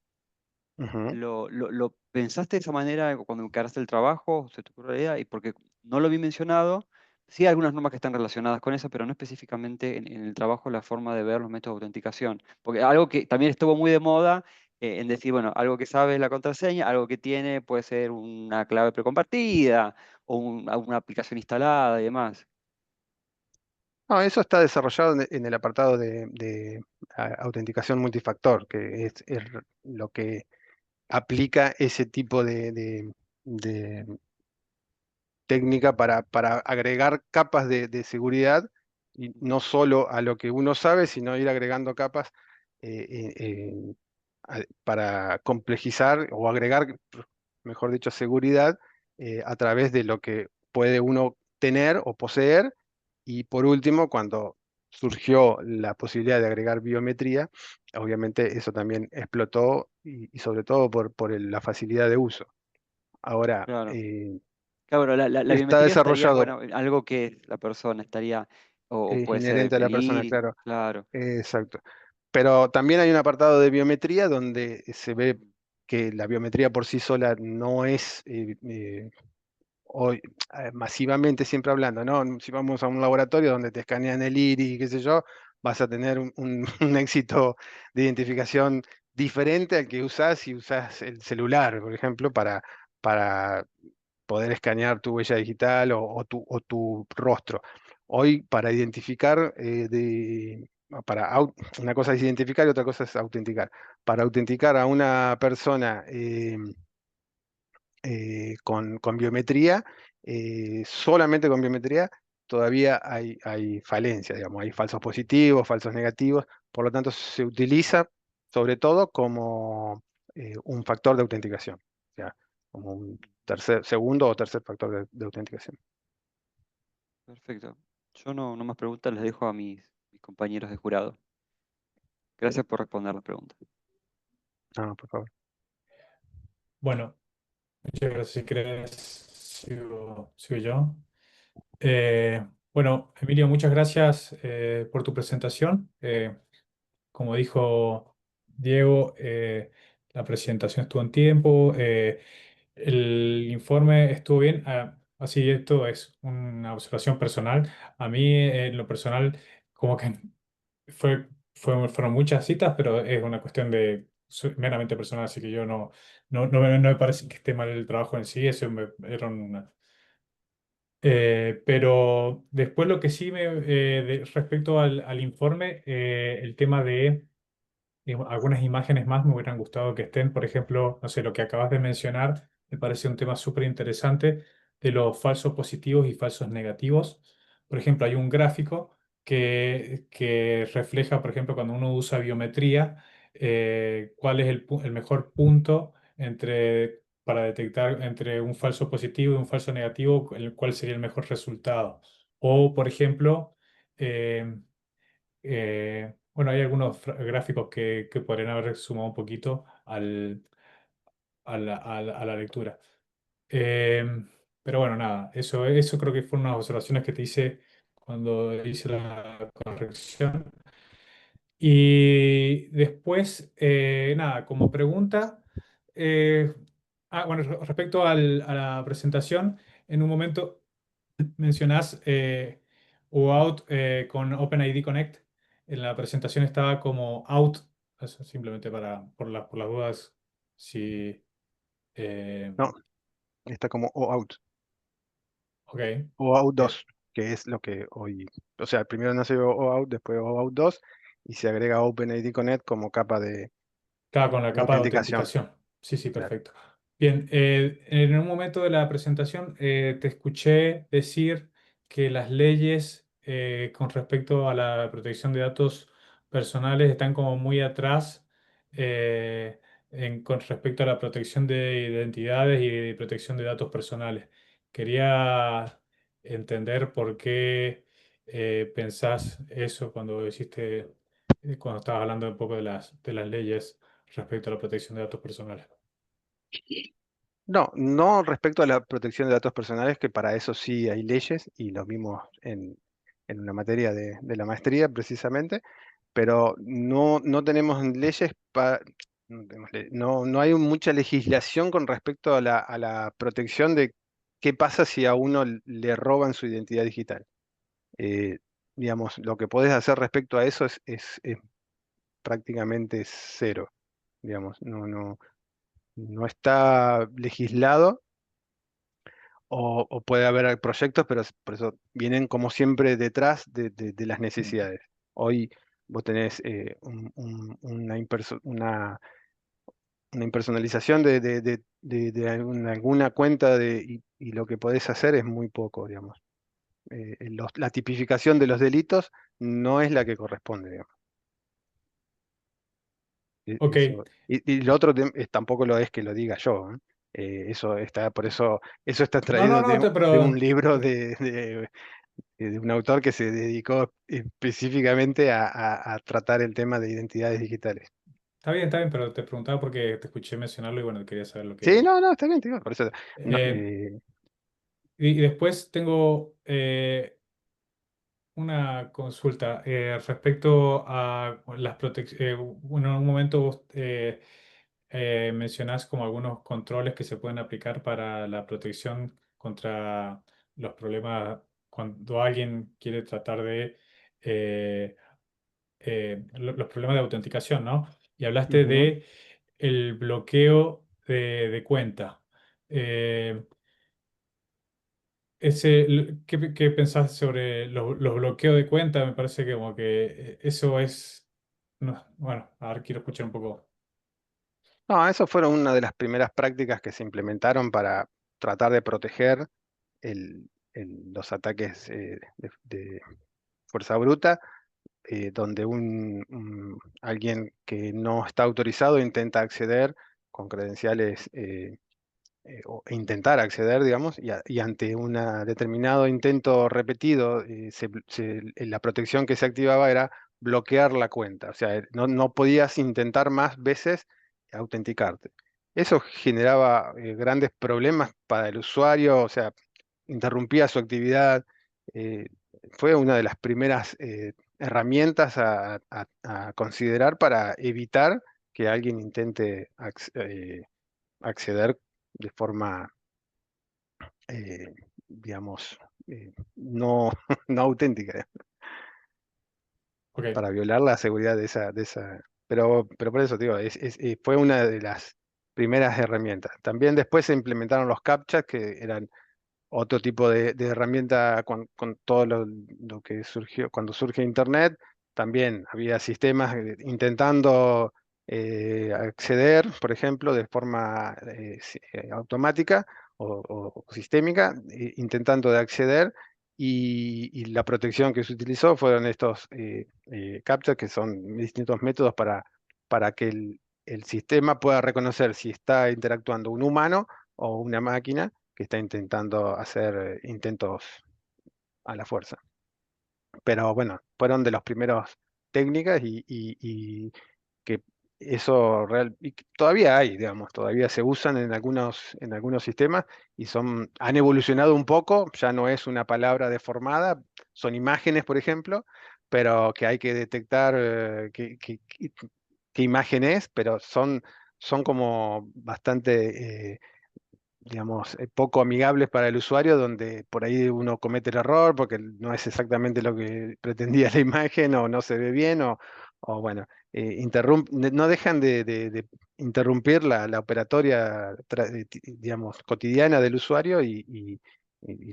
B: Ujú.
C: ¿Lo pensaste de esa manera cuando encaraste el trabajo? ¿Se te ocurrió la idea? Y porque no lo vi mencionado, sí hay algunas normas que están relacionadas con eso, pero no específicamente en el trabajo la forma de ver los métodos de autenticación. Porque algo que también estuvo muy de moda en decir, bueno, algo que sabe es la contraseña, algo que tiene puede ser una clave precompartida o una aplicación instalada y demás.
B: No, eso está desarrollado en el apartado de autenticación multifactor, que es lo que aplica ese tipo de técnica para agregar capas de seguridad, y no solo a lo que uno sabe, sino ir agregando capas para complejizar o agregar, mejor dicho, seguridad a través de lo que puede uno tener o poseer. Y por último, cuando surgió la posibilidad de agregar biometría, obviamente eso también explotó y sobre todo la facilidad de uso. Ahora,
C: Claro. Claro, pero la
B: está
C: biometría estaría,
B: desarrollado,
C: bueno, algo que la persona estaría, o
B: es
C: puede ser el
B: inherente a la persona,
C: pelín,
B: claro.
C: claro.
B: Exacto. Pero también hay un apartado de biometría donde se ve que la biometría por sí sola no es hoy, masivamente siempre hablando, ¿no? Si vamos a un laboratorio donde te escanean el iris, qué sé yo, vas a tener un éxito de identificación diferente al que usás si usás el celular, por ejemplo, para poder escanear tu huella digital o tu rostro. Hoy, para identificar, una cosa es identificar y otra cosa es autenticar. Para autenticar a una persona con biometría, solamente con biometría, todavía hay falencias, digamos, hay falsos positivos, falsos negativos, por lo tanto se utiliza sobre todo como un factor de autenticación, o sea, como un segundo o tercer factor de autenticación.
C: Perfecto. Yo no más preguntas, les dejo a mis compañeros de jurado. Gracias por responder las preguntas.
B: No, por favor.
E: Bueno, muchas gracias. Si querés, sigo yo. Eh, bueno, Emilio, muchas gracias por tu presentación. Como dijo Diego, la presentación estuvo en tiempo, el informe estuvo bien. Así, esto es una observación personal. A mí, en lo personal, como que fueron muchas citas, pero es una cuestión meramente personal, así que yo no me parece que esté mal el trabajo en sí, eso era pero después lo que sí respecto al informe, el tema de algunas imágenes más me hubieran gustado que estén, por ejemplo, no sé, lo que acabas de mencionar, me parece un tema súper interesante de los falsos positivos y falsos negativos. Por ejemplo, hay un gráfico que refleja, por ejemplo, cuando uno usa biometría, cuál es el mejor punto para detectar entre un falso positivo y un falso negativo, cuál sería el mejor resultado. O, por ejemplo, bueno, hay algunos gráficos que podrían haber sumado un poquito a la lectura. Pero bueno, nada, eso creo que fueron unas observaciones que te hice cuando hice la corrección. Y después, nada, como pregunta, eh, bueno, respecto a la presentación, en un momento mencionás OAuth con OpenID Connect. En la presentación estaba como out, eso simplemente por las dudas, si...
B: No, está como OAuth.
E: ok.
B: OAuth
E: eh,
B: 2, que es lo que hoy, o sea, primero nació OAuth, después OAuth 2, y se agrega OpenID Connect como capa
E: Claro, con la
B: de
E: capa de
B: autenticación.
E: autenticación. Sí, sí,
B: Claro.
E: perfecto. Bien, en un momento de la presentación te escuché decir que las leyes con respecto a la protección de datos personales están como muy atrás con respecto a la protección de identidades y de protección de datos personales. Quería entender por qué pensás eso cuando estabas hablando un poco de las leyes respecto a la protección de datos personales.
B: No, no respecto a la protección de datos personales, que para eso sí hay leyes, y lo vimos en una materia de la maestría precisamente, pero no tenemos leyes no hay mucha legislación con respecto a la protección de qué pasa si a uno le roban su identidad digital. Eh, digamos, lo que podés hacer respecto a eso es prácticamente cero, digamos, no está legislado, o puede haber proyectos, pero por eso vienen como siempre detrás de las necesidades. Hoy vos tenés una una impersonalización de alguna cuenta y lo que podés hacer es muy poco, digamos. La tipificación de los delitos no es la que corresponde, digamos.
E: Ok,
B: Y lo otro tampoco lo es que lo diga yo, ¿eh? Eso está, por eso está
E: no, no,
B: traído
E: no,
B: de un
E: pero
B: libro de un autor que se dedicó específicamente a tratar el tema de identidades digitales.
E: está bien, pero te preguntaba porque te escuché mencionarlo y bueno, quería saber lo
B: Sí,
E: que...
B: no, no, está bien, te digo, por eso. No,
E: Eh, y después tengo una consulta respecto a las protecciones. Bueno, en un momento vos mencionás como algunos controles que se pueden aplicar para la protección contra los problemas cuando alguien quiere tratar de eh, los problemas de autenticación, ¿no? Y hablaste
B: ujú.
E: de el bloqueo de cuenta. Eh, ¿qué pensás sobre los bloqueos de cuenta? Me parece que como que eso es... bueno, a ver, quiero escuchar un poco.
B: No, eso fueron una de las primeras prácticas que se implementaron para tratar de proteger los ataques de fuerza bruta, donde alguien que no está autorizado intenta acceder con credenciales o intentar acceder, digamos, y ante un determinado intento repetido, la protección que se activaba era bloquear la cuenta. O sea, no podías intentar más veces autenticarte. Eso generaba grandes problemas para el usuario, o sea, interrumpía su actividad. eh, Fue una de las primeras herramientas a considerar para evitar que alguien intente acceder de forma, digamos, no, no auténtica,
E: Ok,
B: para violar la seguridad de esa. Pero por eso, te digo, fue una de las primeras herramientas. También después se implementaron los CAPTCHA, que eran otro tipo de herramienta con todo lo que surgió, cuando surge Internet, también había sistemas intentando acceder, por ejemplo, de forma automática o sistémica, intentando de acceder, y la protección que se utilizó fueron estos CAPTCHA, que son distintos métodos para que el sistema pueda reconocer si está interactuando un humano o una máquina que está intentando hacer intentos a la fuerza. Pero bueno, fueron de las primeras técnicas y que y que todavía hay, digamos, todavía se usan en algunos sistemas y han evolucionado un poco, ya no es una palabra deformada, son imágenes, por ejemplo, pero que hay que detectar qué imagen es, pero son como bastante digamos, poco amigables para el usuario, donde por ahí uno comete el error porque no es exactamente lo que pretendía la imagen o no se ve bien o bueno, no dejan de interrumpir la operatoria, digamos, cotidiana del usuario y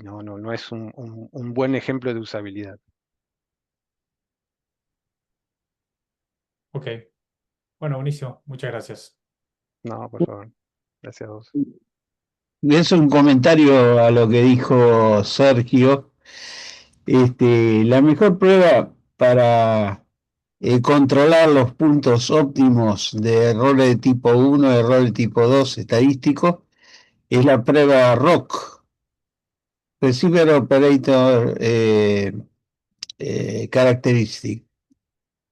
B: no es un buen ejemplo de usabilidad.
E: ok. Bueno, buenísimo. Muchas gracias.
B: No, por favor. Gracias a vos.
A: Es un comentario a lo que dijo Sergio. La mejor prueba para controlar los puntos óptimos de errores de tipo 1, error de tipo 2 estadístico, es la prueba ROC, Receiver Operator Characteristic.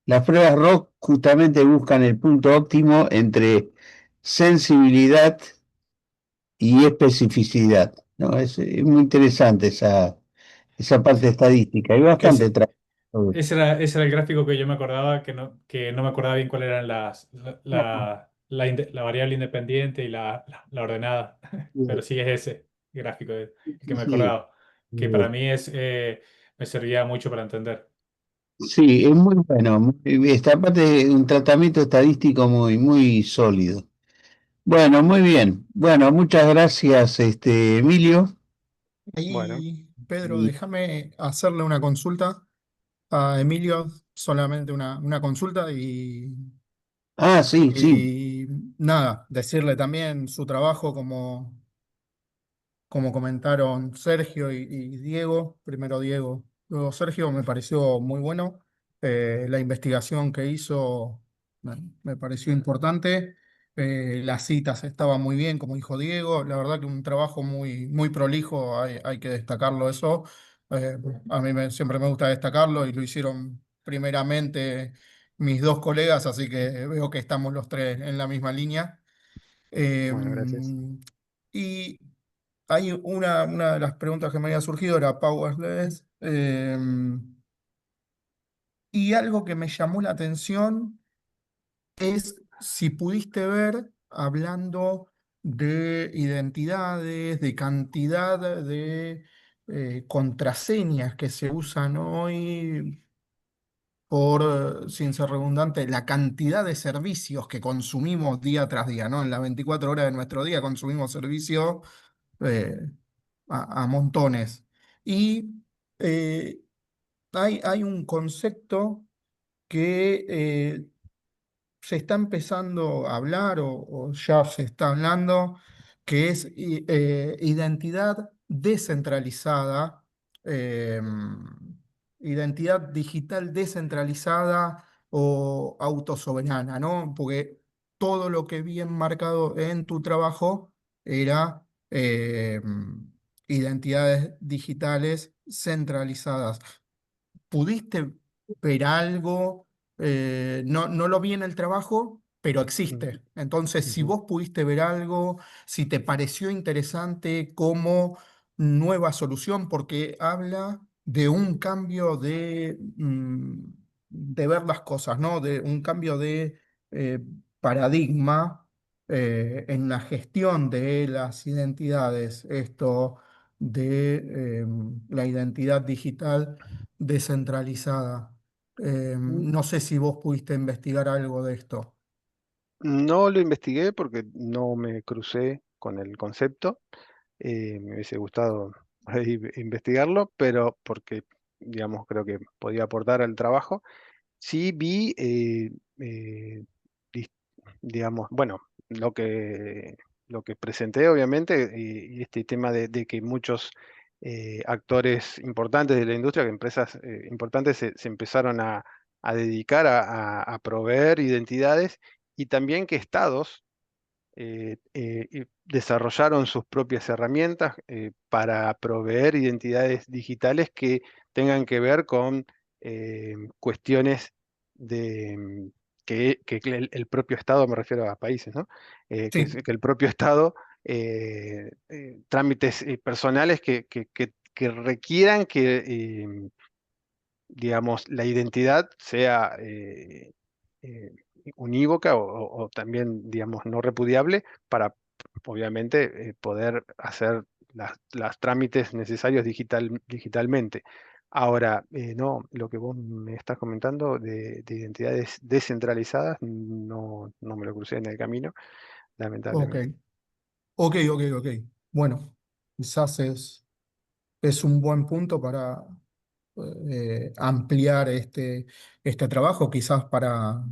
A: Las pruebas ROC justamente buscan el punto óptimo entre sensibilidad y especificidad, ¿no? Es muy interesante esa parte estadística. Hay
E: Que
A: bastante
E: ese,
A: trabajo sobre eso.
E: ese era el gráfico que yo me acordaba, que no me acordaba bien cuáles eran
B: No,
E: la variable independiente y la ordenada. Pero sí es ese gráfico el que me
A: Sí,
E: acordaba, que para mí me servía mucho para entender.
A: sí, es muy bueno. Esta parte es un tratamiento estadístico muy, muy sólido. Bueno, muy bien. Bueno, muchas gracias, Emilio.
B: bueno,
D: Ahí, Pedro,
A: Y
D: déjame hacerle una consulta a Emilio, solamente una consulta y
A: Ah, sí, sí.
D: Y nada, decirle también su trabajo como comentaron Sergio y Diego, primero Diego, luego Sergio, me pareció muy bueno. La investigación que hizo me pareció importante. Las citas estaban muy bien, como dijo Diego. La verdad que un trabajo muy prolijo, hay que destacarlo eso. Eh, a mí siempre me gusta destacarlo y lo hicieron primeramente mis dos colegas, así que veo que estamos los tres en la misma línea.
B: Bueno, gracias.
D: Y hay una de las preguntas que me había surgido era Powerless. Y algo que me llamó la atención es si pudiste ver, hablando de identidades, de cantidad de contraseñas que se usan hoy por, sin ser redundante, la cantidad de servicios que consumimos día tras día, ¿no? En las 24 horas de nuestro día consumimos servicios eh, a montones. Y eh, hay un concepto que se está empezando a hablar o ya se está hablando, que es identidad descentralizada, eh, identidad digital descentralizada o autosoberana, ¿no? Porque todo lo que vi enmarcado en tu trabajo era identidades digitales centralizadas. ¿Pudiste ver algo? No lo vi en el trabajo, pero
B: Mm,
D: existe. Entonces, si
B: ujú,
D: vos pudiste ver algo, si te pareció interesante como nueva solución, porque habla de un cambio de ver las cosas, ¿no? De un cambio de eh, paradigma en la gestión de las identidades. Esto de la identidad digital descentralizada.
B: mm.
D: No sé si vos pudiste investigar algo de esto.
B: No lo investigué porque no me crucé con el concepto. Me hubiese gustado ahí investigarlo, pero porque, digamos, creo que podía aportar al trabajo. Sí vi, dis- digamos, bueno, lo que presenté, obviamente, y este tema de que muchos actores importantes de la industria, que empresas importantes se empezaron a dedicar a proveer identidades y también que estados y desarrollaron sus propias herramientas para proveer identidades digitales que tengan que ver con cuestiones de que el propio Estado, me refiero a países, ¿no?
D: Sí,
B: Que el propio Estado, trámites personales que requieran que digamos, la identidad sea eh, unívoca o también, digamos, no repudiable para, obviamente, poder hacer las trámites necesarios digitalmente. Ahora, no, lo que vos me estás comentando de identidades descentralizadas, no me lo crucé en el camino,
D: ok,
B: lamentablemente.
D: ok. Bueno, quizás es un buen punto para ampliar este trabajo, quizás para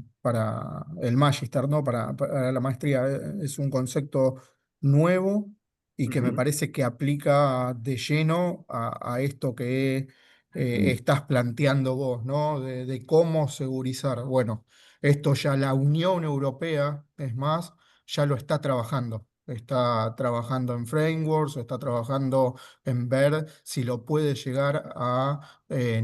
D: el Magister, ¿no? Para la maestría. Es un concepto nuevo y que me
B: Ujú,
D: parece que aplica de lleno a esto que estás planteando vos, ¿no? De cómo segurizar. Bueno, esto ya la Unión Europea, es más, ya lo está trabajando. Está trabajando en frameworks, está trabajando en ver si lo puede llegar a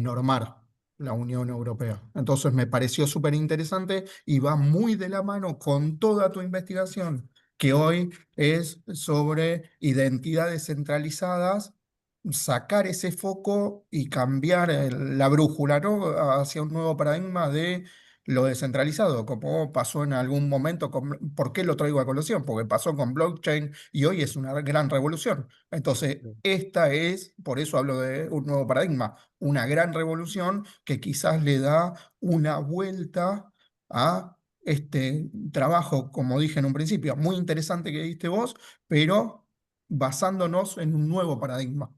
D: normar la Unión Europea. Entonces me pareció súper interesante y va muy de la mano con toda tu investigación, que hoy es sobre identidades centralizadas, sacar ese foco y cambiar la brújula, ¿no? Hacia un nuevo paradigma de lo descentralizado, como pasó en algún momento ¿por qué lo traigo a colación? Porque pasó con blockchain y hoy es una gran revolución. Entonces, esta es, por eso hablo de un nuevo paradigma, una gran revolución que quizás le da una vuelta a este trabajo, como dije en un principio, muy interesante que diste vos, pero basándonos en un nuevo paradigma.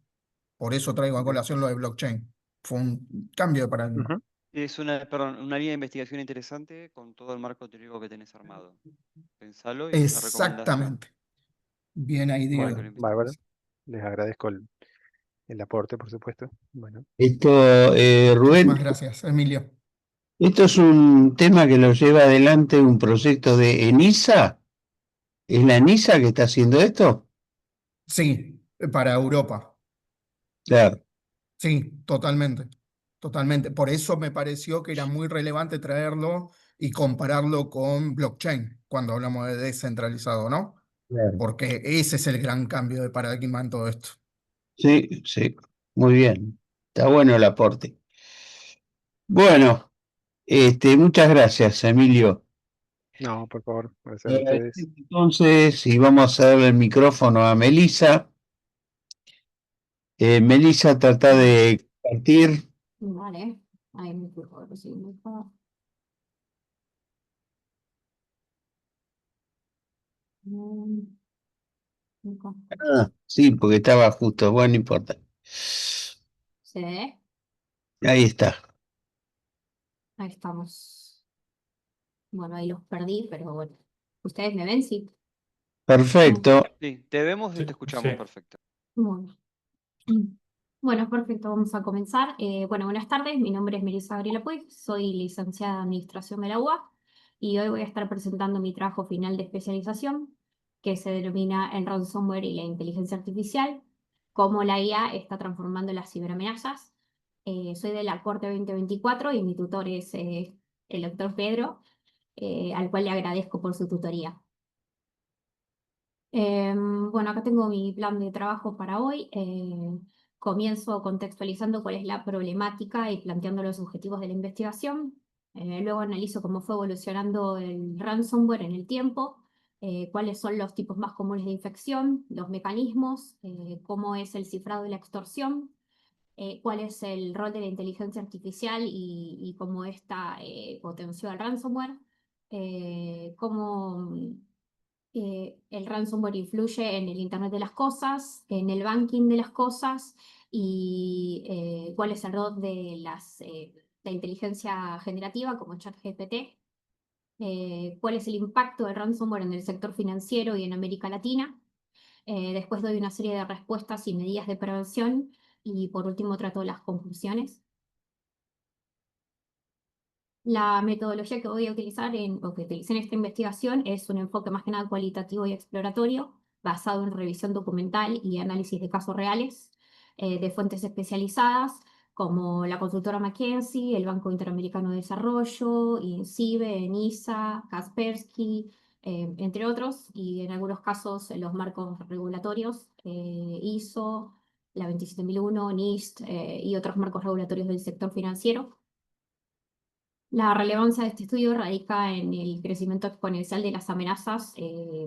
D: Por eso traigo a
B: bien.
D: colación lo de blockchain. Fue un cambio de paradigma.
B: Ujú.
C: Es una línea de investigación interesante con todo el marco teórico que tenés armado. Pensalo y es una recomendación
D: Exactamente. Bien ahí,
C: para que
D: Diego.
C: lo
B: Bueno, bárbaro.
C: investigues.
B: Les agradezco el aporte, por supuesto. Bueno,
A: Esto, Rubén,
D: Muchísimas gracias, Emilio.
A: esto es un tema que lo lleva adelante un proyecto de ENISA. ¿Es la ENISA que está haciendo esto?
D: Sí, para Europa.
A: Claro,
D: Sí, totalmente. Totalmente. Por eso me pareció que era muy relevante traerlo y compararlo con blockchain cuando hablamos de descentralizado, ¿no?
A: claro.
D: Porque ese es el gran cambio de paradigma en todo esto.
A: Sí, sí, muy bien. Está bueno el aporte. Bueno, muchas gracias, Emilio.
B: no, por favor, gracias a ustedes.
A: Entonces, y vamos a darle el micrófono a Melissa. Melissa, trata
F: Vale,
A: de compartir.
F: vale. Ahí me fijo, a ver si me deja. Mm, acá.
A: Ah, sí, porque estaba justo. Bueno, no importa.
F: Sí,
A: Ahí está.
F: ahí estamos. Bueno, ahí los perdí, pero bueno. ¿Ustedes me ven? Sí. Mm,
A: Perfecto.
C: Sí, te vemos y te
E: Sí,
C: escuchamos
E: sí.
C: perfecto.
F: Bueno. Mm. Bueno, perfecto, vamos a comenzar. Bueno, buenas tardes, mi nombre es Melissa Gabriela Puig, soy licenciada en Administración de la UBA y hoy voy a estar presentando mi trabajo final de especialización, que se denomina el ransomware y la inteligencia artificial, cómo la IA está transformando las ciberamenazas. Soy de la Corte 2024 y mi tutor es el doctor Pedro, al cual le agradezco por su tutoría. Bueno, acá tengo mi plan de trabajo para hoy. Comienzo contextualizando cuál es la problemática y planteando los objetivos de la investigación. Luego analizo cómo fue evolucionando el ransomware en el tiempo, cuáles son los tipos más comunes de infección, los mecanismos, cómo es el cifrado y la extorsión, cuál es el rol de la inteligencia artificial y cómo esta potenció el ransomware, cómo el ransomware influye en el Internet de las cosas, en el banking de las cosas y cuál es el rol de la inteligencia generativa como ChatGPT, cuál es el impacto del ransomware en el sector financiero y en América Latina. Después doy una serie de respuestas y medidas de prevención y por último trato las conclusiones. La metodología que voy a utilizar o que utilicé en esta investigación es un enfoque más que nada cualitativo y exploratorio, basado en revisión documental y análisis de casos reales, de fuentes especializadas, como la consultora McKinsey, el Banco Interamericano de Desarrollo, INCIBE, ENISA, Kaspersky, entre otros, y en algunos casos los marcos regulatorios, ISO, la 27001, NIST, y otros marcos regulatorios del sector financiero. La relevancia de este estudio radica en el crecimiento exponencial de las amenazas,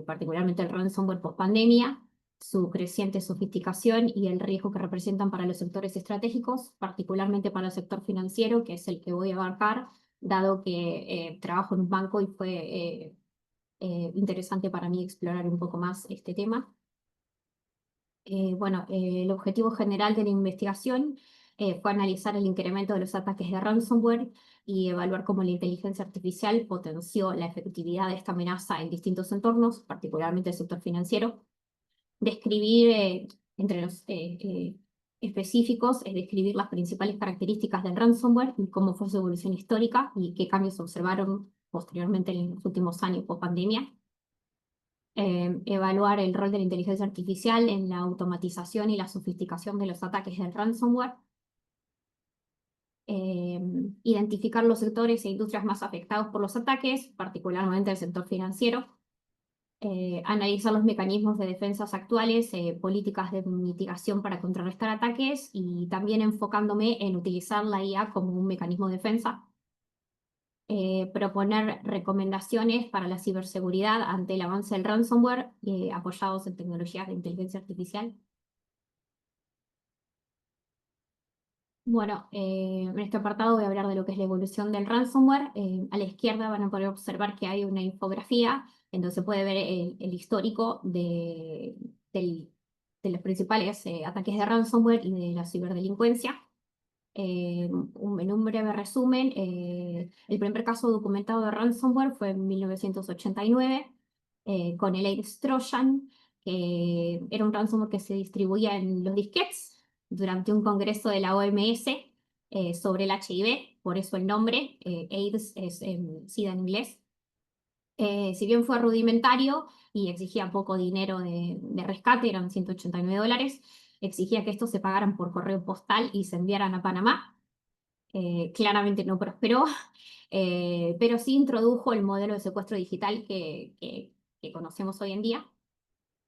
F: particularmente el ransomware post-pandemia, su creciente sofisticación y el riesgo que representan para los sectores estratégicos, particularmente para el sector financiero, que es el que voy a abarcar, dado que trabajo en un banco y fue interesante para mí explorar un poco más este tema. Bueno, el objetivo general de la investigación fue analizar el incremento de los ataques de ransomware y evaluar cómo la inteligencia artificial potenció la efectividad de esta amenaza en distintos entornos, particularmente el sector financiero. Describir, entre los específicos, es describir las principales características del ransomware y cómo fue su evolución histórica y qué cambios se observaron posteriormente en los últimos años post pandemia. Evaluar el rol de la inteligencia artificial en la automatización y la sofisticación de los ataques del ransomware, identificar los sectores e industrias más afectados por los ataques, particularmente el sector financiero, analizar los mecanismos de defensas actuales, políticas de mitigación para contrarrestar ataques y también enfocándome en utilizar la IA como un mecanismo de defensa. Proponer recomendaciones para la ciberseguridad ante el avance del ransomware apoyados en tecnologías de inteligencia artificial. Bueno, en este apartado voy a hablar de lo que es la evolución del ransomware. A la izquierda van a poder observar que hay una infografía en donde se puede ver el histórico de los principales ataques de ransomware y de la ciberdelincuencia. En un breve resumen, el primer caso documentado de ransomware fue en 1989 con el Aedes Trojan, que era un ransomware que se distribuía en los disquetes durante un congreso de la OMS sobre el HIV, por eso el nombre, AIDS es SIDA en inglés. Si bien fue rudimentario y exigía poco dinero de rescate, eran $189, exigía que estos se pagaran por correo postal y se enviaran a Panamá. Claramente no prosperó, pero sí introdujo el modelo de secuestro digital que conocemos hoy en día.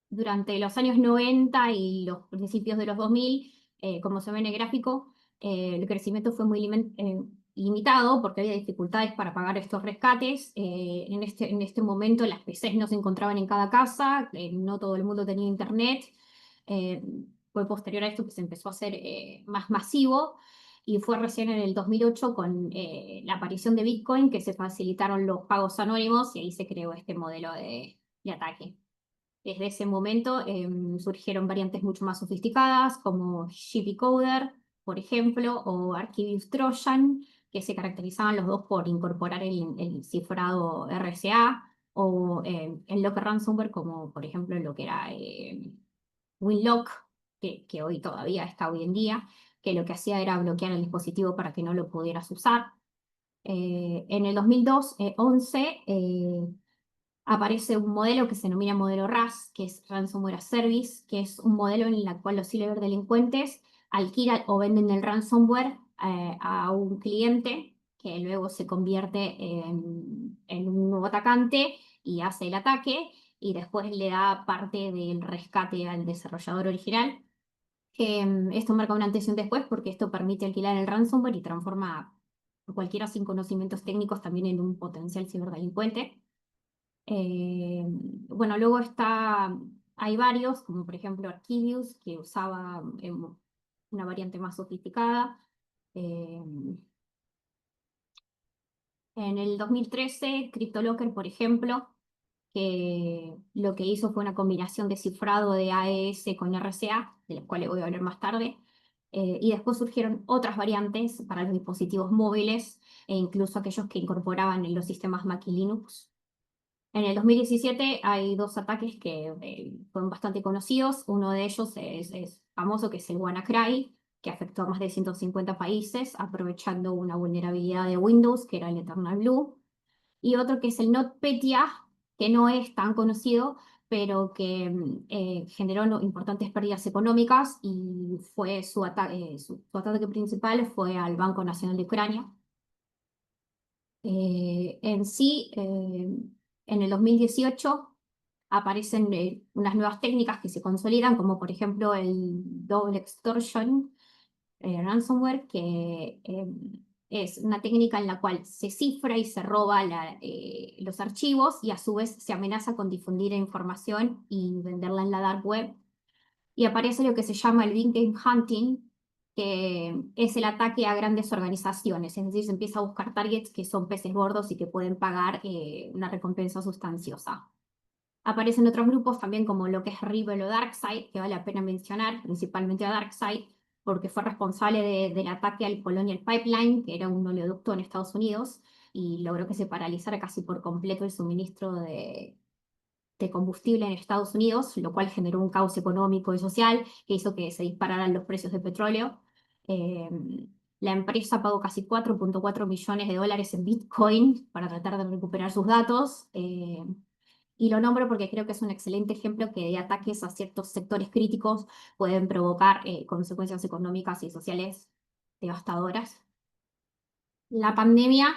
F: Durante los años 90 y los principios de los 2000, como se ve en el gráfico, el crecimiento fue muy limitado porque había dificultades para pagar estos rescates. En este momento las PCs no se encontraban en cada casa, no todo el mundo tenía internet. Eh, Fue posterior a esto que se empezó a hacer más masivo y fue recién en el 2008 con la aparición de Bitcoin que se facilitaron los pagos anónimos y ahí se creó este modelo de ataque. Desde ese momento surgieron variantes mucho más sofisticadas como GPCoder, por ejemplo, o Archimedes Trojan, que se caracterizaban los dos por incorporar el cifrado RSA, o el Locker Ransomware, como por ejemplo lo que era Winlock, que hoy todavía está hoy en día, que lo que hacía era bloquear el dispositivo para que no lo pudieras usar. En el 2011 aparece un modelo que se denomina modelo RAS, que es Ransomware as Service, que es un modelo en el cual los ciberdelincuentes alquilan o venden el ransomware a un cliente que luego se convierte en un nuevo atacante y hace el ataque y después le da parte del rescate al desarrollador original. Esto marca un antes y un después porque esto permite alquilar el ransomware y transforma a cualquiera sin conocimientos técnicos también en un potencial ciberdelincuente. Bueno, luego hay varios, como por ejemplo Archimedes, que usaba una variante más sofisticada. Eh, en el 2013, CryptoLocker, por ejemplo, que lo que hizo fue una combinación de cifrado de AES con RCA, de las cuales voy a hablar más tarde. Y después surgieron otras variantes para los dispositivos móviles e incluso aquellos que incorporaban en los sistemas Mac y Linux. En el 2017 hay dos ataques que fueron bastante conocidos. Uno de ellos es famoso, que es el WannaCry, que afectó a más de 150 países, aprovechando una vulnerabilidad de Windows, que era el Eternal Blue. Y otro que es el NotPetya, que no es tan conocido, pero que generó importantes pérdidas económicas y fue su ataque principal fue al Banco Nacional de Ucrania. En sí, en el 2018 aparecen unas nuevas técnicas que se consolidan, como por ejemplo el Double Extortion Ransomware, que es una técnica en la cual se cifra y se roba los archivos y a su vez se amenaza con difundir información y venderla en la dark web. Y aparece lo que se llama el Big Game Hunting, que es el ataque a grandes organizaciones, es decir, se empieza a buscar targets que son peces gordos y que pueden pagar una recompensa sustanciosa. Aparecen otros grupos también como lo que es Rebel o DarkSide, que vale la pena mencionar, principalmente a DarkSide, porque fue responsable del ataque al Colonial Pipeline, que era un oleoducto en Estados Unidos, y logró que se paralizara casi por completo el suministro de combustible en Estados Unidos, lo cual generó un caos económico y social que hizo que se dispararan los precios del petróleo. Eh, la empresa pagó casi 4.4 millones de dólares en Bitcoin para tratar de recuperar sus datos. Y lo nombro porque creo que es un excelente ejemplo que de ataques a ciertos sectores críticos pueden provocar consecuencias económicas y sociales devastadoras. La pandemia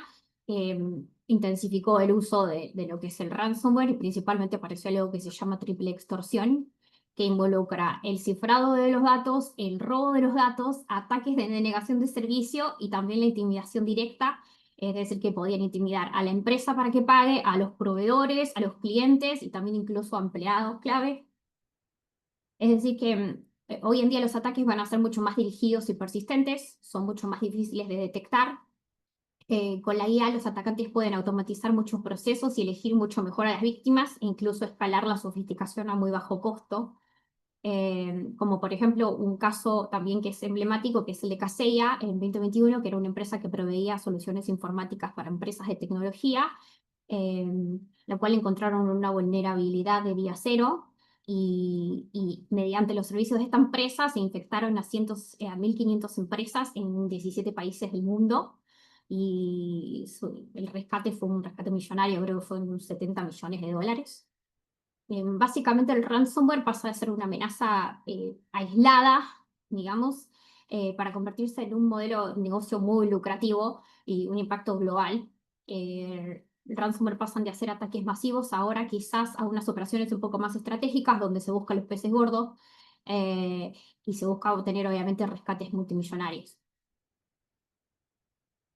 F: eh, intensificó el uso de lo que es el ransomware y principalmente apareció algo que se llama triple extorsión, que involucra el cifrado de los datos, el robo de los datos, ataques de denegación de servicio y también la intimidación directa, es decir, que podían intimidar a la empresa para que pague, a los proveedores, a los clientes y también incluso a empleados clave. Es decir, que hoy en día los ataques van a ser mucho más dirigidos y persistentes, son mucho más difíciles de detectar. Con la IA, los atacantes pueden automatizar muchos procesos y elegir mucho mejor a las víctimas e incluso escalar la sofisticación a muy bajo costo. como por ejemplo un caso también que es emblemático, que es el de Kaseya en 2021, que era una empresa que proveía soluciones informáticas para empresas de tecnología, la cual encontraron una vulnerabilidad de día cero y mediante los servicios de esta empresa se infectaron a 1.500 empresas en 17 países del mundo. Y el rescate fue un rescate millonario, creo que fue unos 70 millones de dólares. Básicamente el ransomware pasa de ser una amenaza aislada, digamos, para convertirse en un modelo de negocio muy lucrativo y un impacto global. El ransomware pasan de hacer ataques masivos ahora quizás a unas operaciones un poco más estratégicas donde se buscan los peces gordos y se busca obtener obviamente rescates multimillonarios.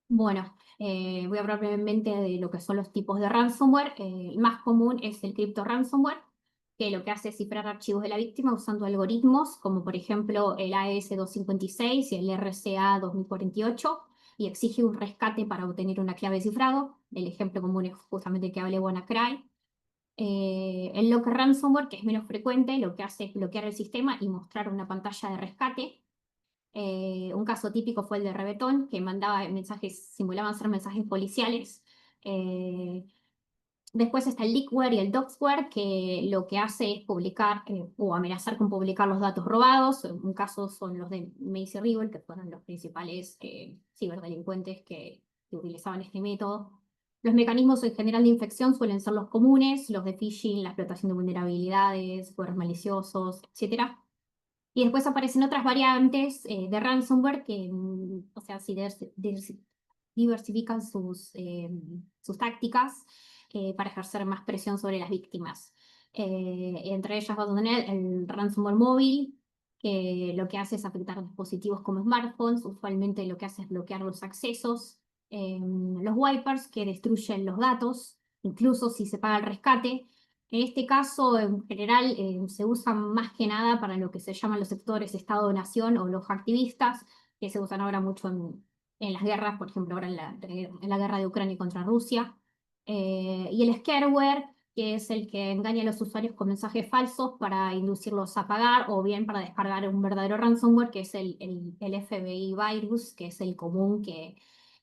F: Bueno, voy a hablar brevemente de lo que son los tipos de ransomware. El más común es el cripto ransomware, que lo que hace es cifrar archivos de la víctima usando algoritmos como por ejemplo el AES-256 y el RCA-2048 y exige un rescate para obtener una clave de cifrado. El ejemplo común es justamente el que hablé WannaCry. El lock ransomware, que es menos frecuente, lo que hace es bloquear el sistema y mostrar una pantalla de rescate. Un caso típico fue el de Reventón, que mandaba mensajes, simulaban ser mensajes policiales. Después está el leakware y el doxware, que lo que hace es publicar o amenazar con publicar los datos robados. Un caso son los de Macy Ribble, que fueron los principales ciberdelincuentes que utilizaban este método. Los mecanismos en general de infección suelen ser los comunes, los de phishing, la explotación de vulnerabilidades, juegos maliciosos, etc. Y después aparecen otras variantes de ransomware que, o sea, si diversifican sus tácticas para ejercer más presión sobre las víctimas. Entre ellas vamos a tener el ransomware móvil, que lo que hace es afectar dispositivos como smartphones, usualmente lo que hace es bloquear los accesos. Los wipers, que destruyen los datos, incluso si se paga el rescate. En este caso, en general, se usan más que nada para lo que se llaman los sectores Estado-Nación o los activistas, que se usan ahora mucho en las guerras, por ejemplo, ahora en la guerra de Ucrania contra Rusia. Y el scareware, que es el que engaña a los usuarios con mensajes falsos para inducirlos a pagar o bien para descargar un verdadero ransomware, que es el FBI virus, que es el común que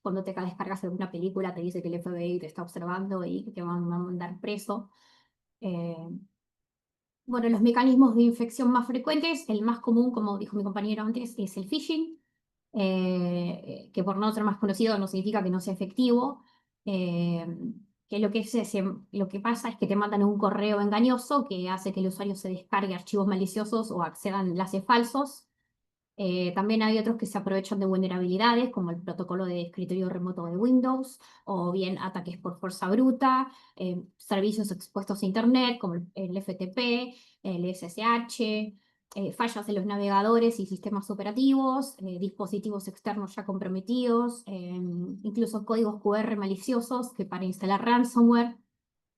F: cuando te descargas alguna película te dice que el FBI te está observando y que te van a mandar preso. Bueno, los mecanismos de infección más frecuentes, el más común, como dijo mi compañero antes, es el phishing, que por no ser más conocido no significa que no sea efectivo, que lo que pasa es que te mandan un correo engañoso que hace que el usuario se descargue archivos maliciosos o acceda a enlaces falsos. También hay otros que se aprovechan de vulnerabilidades, como el protocolo de escritorio remoto de Windows, o bien ataques por fuerza bruta, servicios expuestos a Internet, como el FTP, el SSH, fallas en los navegadores y sistemas operativos, dispositivos externos ya comprometidos, incluso códigos QR maliciosos que para instalar ransomware.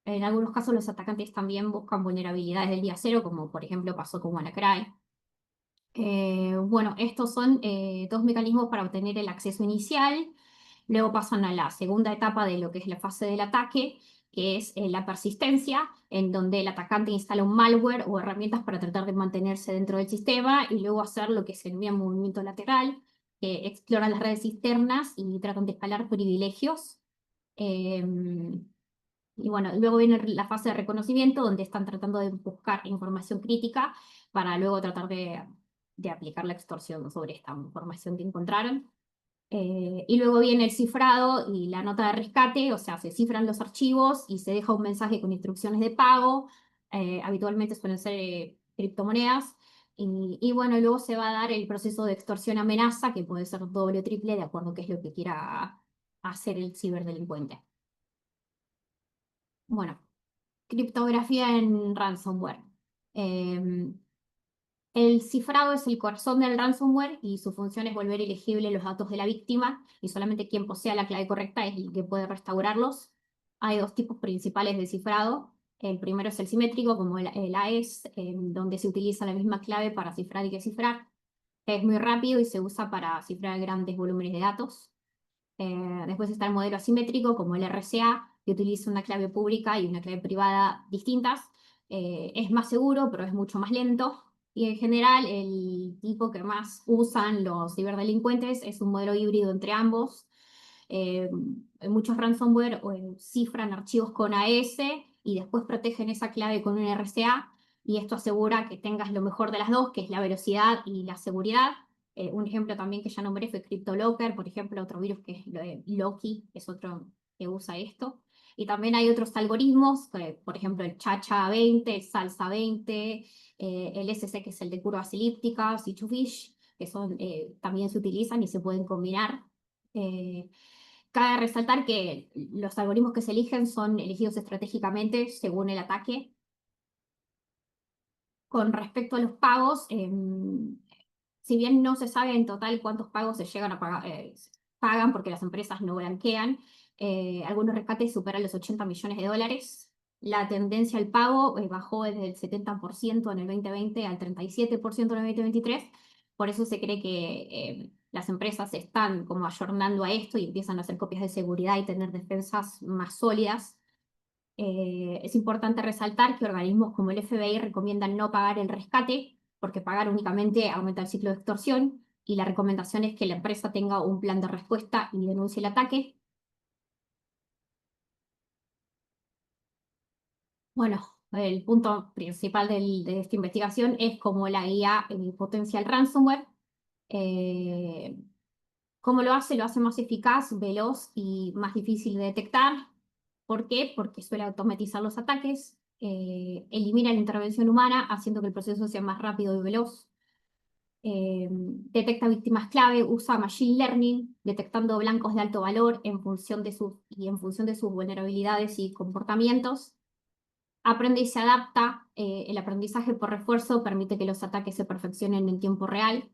F: En algunos casos los atacantes también buscan vulnerabilidades del día cero, como por ejemplo pasó con WannaCry. Bueno, estos son dos mecanismos para obtener el acceso inicial. Luego pasan a la segunda etapa de lo que es la fase del ataque, que es la persistencia, en donde el atacante instala un malware o herramientas para tratar de mantenerse dentro del sistema y luego hacer lo que se denomina movimiento lateral, que explora las redes externas y tratan de escalar privilegios. Y bueno, luego viene la fase de reconocimiento, donde están tratando de buscar información crítica para luego tratar de aplicar la extorsión sobre esta información que encontraron. Y luego viene el cifrado y la nota de rescate, o sea, se cifran los archivos y se deja un mensaje con instrucciones de pago. Habitualmente suelen ser criptomonedas. Y bueno, luego se va a dar el proceso de extorsión amenaza, que puede ser doble o triple, de acuerdo a qué es lo que quiera hacer el ciberdelincuente. Bueno, criptografía en ransomware. El cifrado es el corazón del ransomware y su función es volver elegibles los datos de la víctima y solamente quien posea la clave correcta es el que puede restaurarlos. Hay dos tipos principales de cifrado. El primero es el simétrico, como el AES, donde se utiliza la misma clave para cifrar y descifrar. Es muy rápido y se usa para cifrar grandes volúmenes de datos. Después está el modelo asimétrico, como el RCA, que utiliza una clave pública y una clave privada distintas. Es más seguro, pero es mucho más lento. Y en general, el tipo que más usan los ciberdelincuentes es un modelo híbrido entre ambos. Eh, Muchos ransomware cifran archivos con AES y después protegen esa clave con un RSA, y esto asegura que tengas lo mejor de las dos, que es la velocidad y la seguridad. Un ejemplo también que ya nombré fue CryptoLocker, por ejemplo, otro virus que es lo de Loki, es otro que usa esto. Y también hay otros algoritmos, por ejemplo, el Chacha 20, el Salsa 20, el SC, que es el de curvas elípticas, y Chufish, que son, también se utilizan y se pueden combinar. Eh, Cabe resaltar que los algoritmos que se eligen son elegidos estratégicamente según el ataque. Con respecto a los pagos, si bien no se sabe en total cuántos pagos se llegan a pagar, pagan porque las empresas no blanquean, algunos rescates superan los 80 millones de dólares. La tendencia al pago bajó desde el 70% en el 2020 al 37% en el 2023. Por eso se cree que las empresas se están como ayornando a esto y empiezan a hacer copias de seguridad y tener defensas más sólidas. Es importante resaltar que organismos como el FBI recomiendan no pagar el rescate, porque pagar únicamente aumenta el ciclo de extorsión, y la recomendación es que la empresa tenga un plan de respuesta y denuncie el ataque. Bueno, el punto principal de esta investigación es cómo la IA potencia el ransomware. Eh, ¿Cómo lo hace? Lo hace más eficaz, veloz y más difícil de detectar. ¿Por qué? Porque suele automatizar los ataques, elimina la intervención humana, haciendo que el proceso sea más rápido y veloz. Detecta víctimas clave, usa machine learning, detectando blancos de alto valor en función de sus vulnerabilidades y comportamientos. Aprende y se adapta. El aprendizaje por refuerzo permite que los ataques se perfeccionen en tiempo real.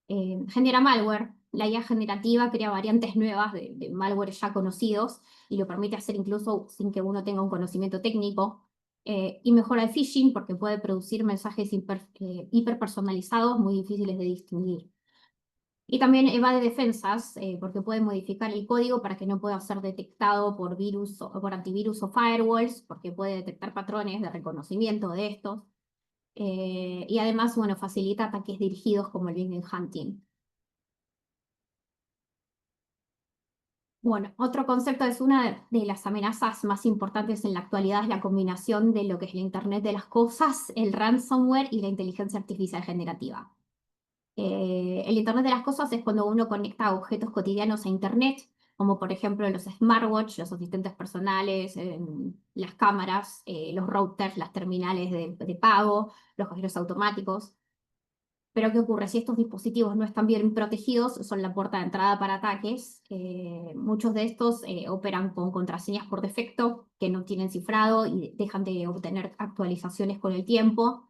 F: Genera malware. La IA generativa crea variantes nuevas de malware ya conocidos y lo permite hacer incluso sin que uno tenga un conocimiento técnico. Y mejora el phishing porque puede producir mensajes hiperpersonalizados muy difíciles de distinguir. Y también evade defensas porque puede modificar el código para que no pueda ser detectado por virus o por antivirus o firewalls, porque puede detectar patrones de reconocimiento de estos. Y además, bueno, facilita ataques dirigidos como el Big Hunting. Bueno, otro concepto es una de las amenazas más importantes en la actualidad, es la combinación de lo que es el Internet de las cosas, el ransomware y la inteligencia artificial generativa. El Internet de las cosas es cuando uno conecta objetos cotidianos a Internet, como por ejemplo los smartwatch, los asistentes personales, las cámaras, los routers, las terminales de pago, los cajeros automáticos. Pero ¿qué ocurre? Si estos dispositivos no están bien protegidos, son la puerta de entrada para ataques. Muchos de estos operan con contraseñas por defecto que no tienen cifrado y dejan de obtener actualizaciones con el tiempo.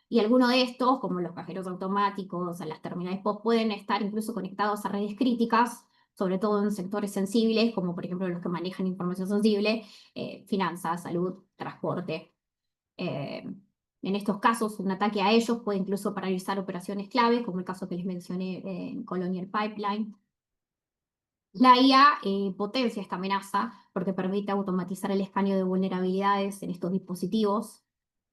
F: Y algunos de estos, como los cajeros automáticos, las terminales POS, pueden estar incluso conectados a redes críticas, sobre todo en sectores sensibles, como por ejemplo los que manejan información sensible, finanzas, salud, transporte. Eh, en estos casos, un ataque a ellos puede incluso paralizar operaciones clave, como el caso que les mencioné en Colonial Pipeline. La IA potencia esta amenaza porque permite automatizar el escaneo de vulnerabilidades en estos dispositivos,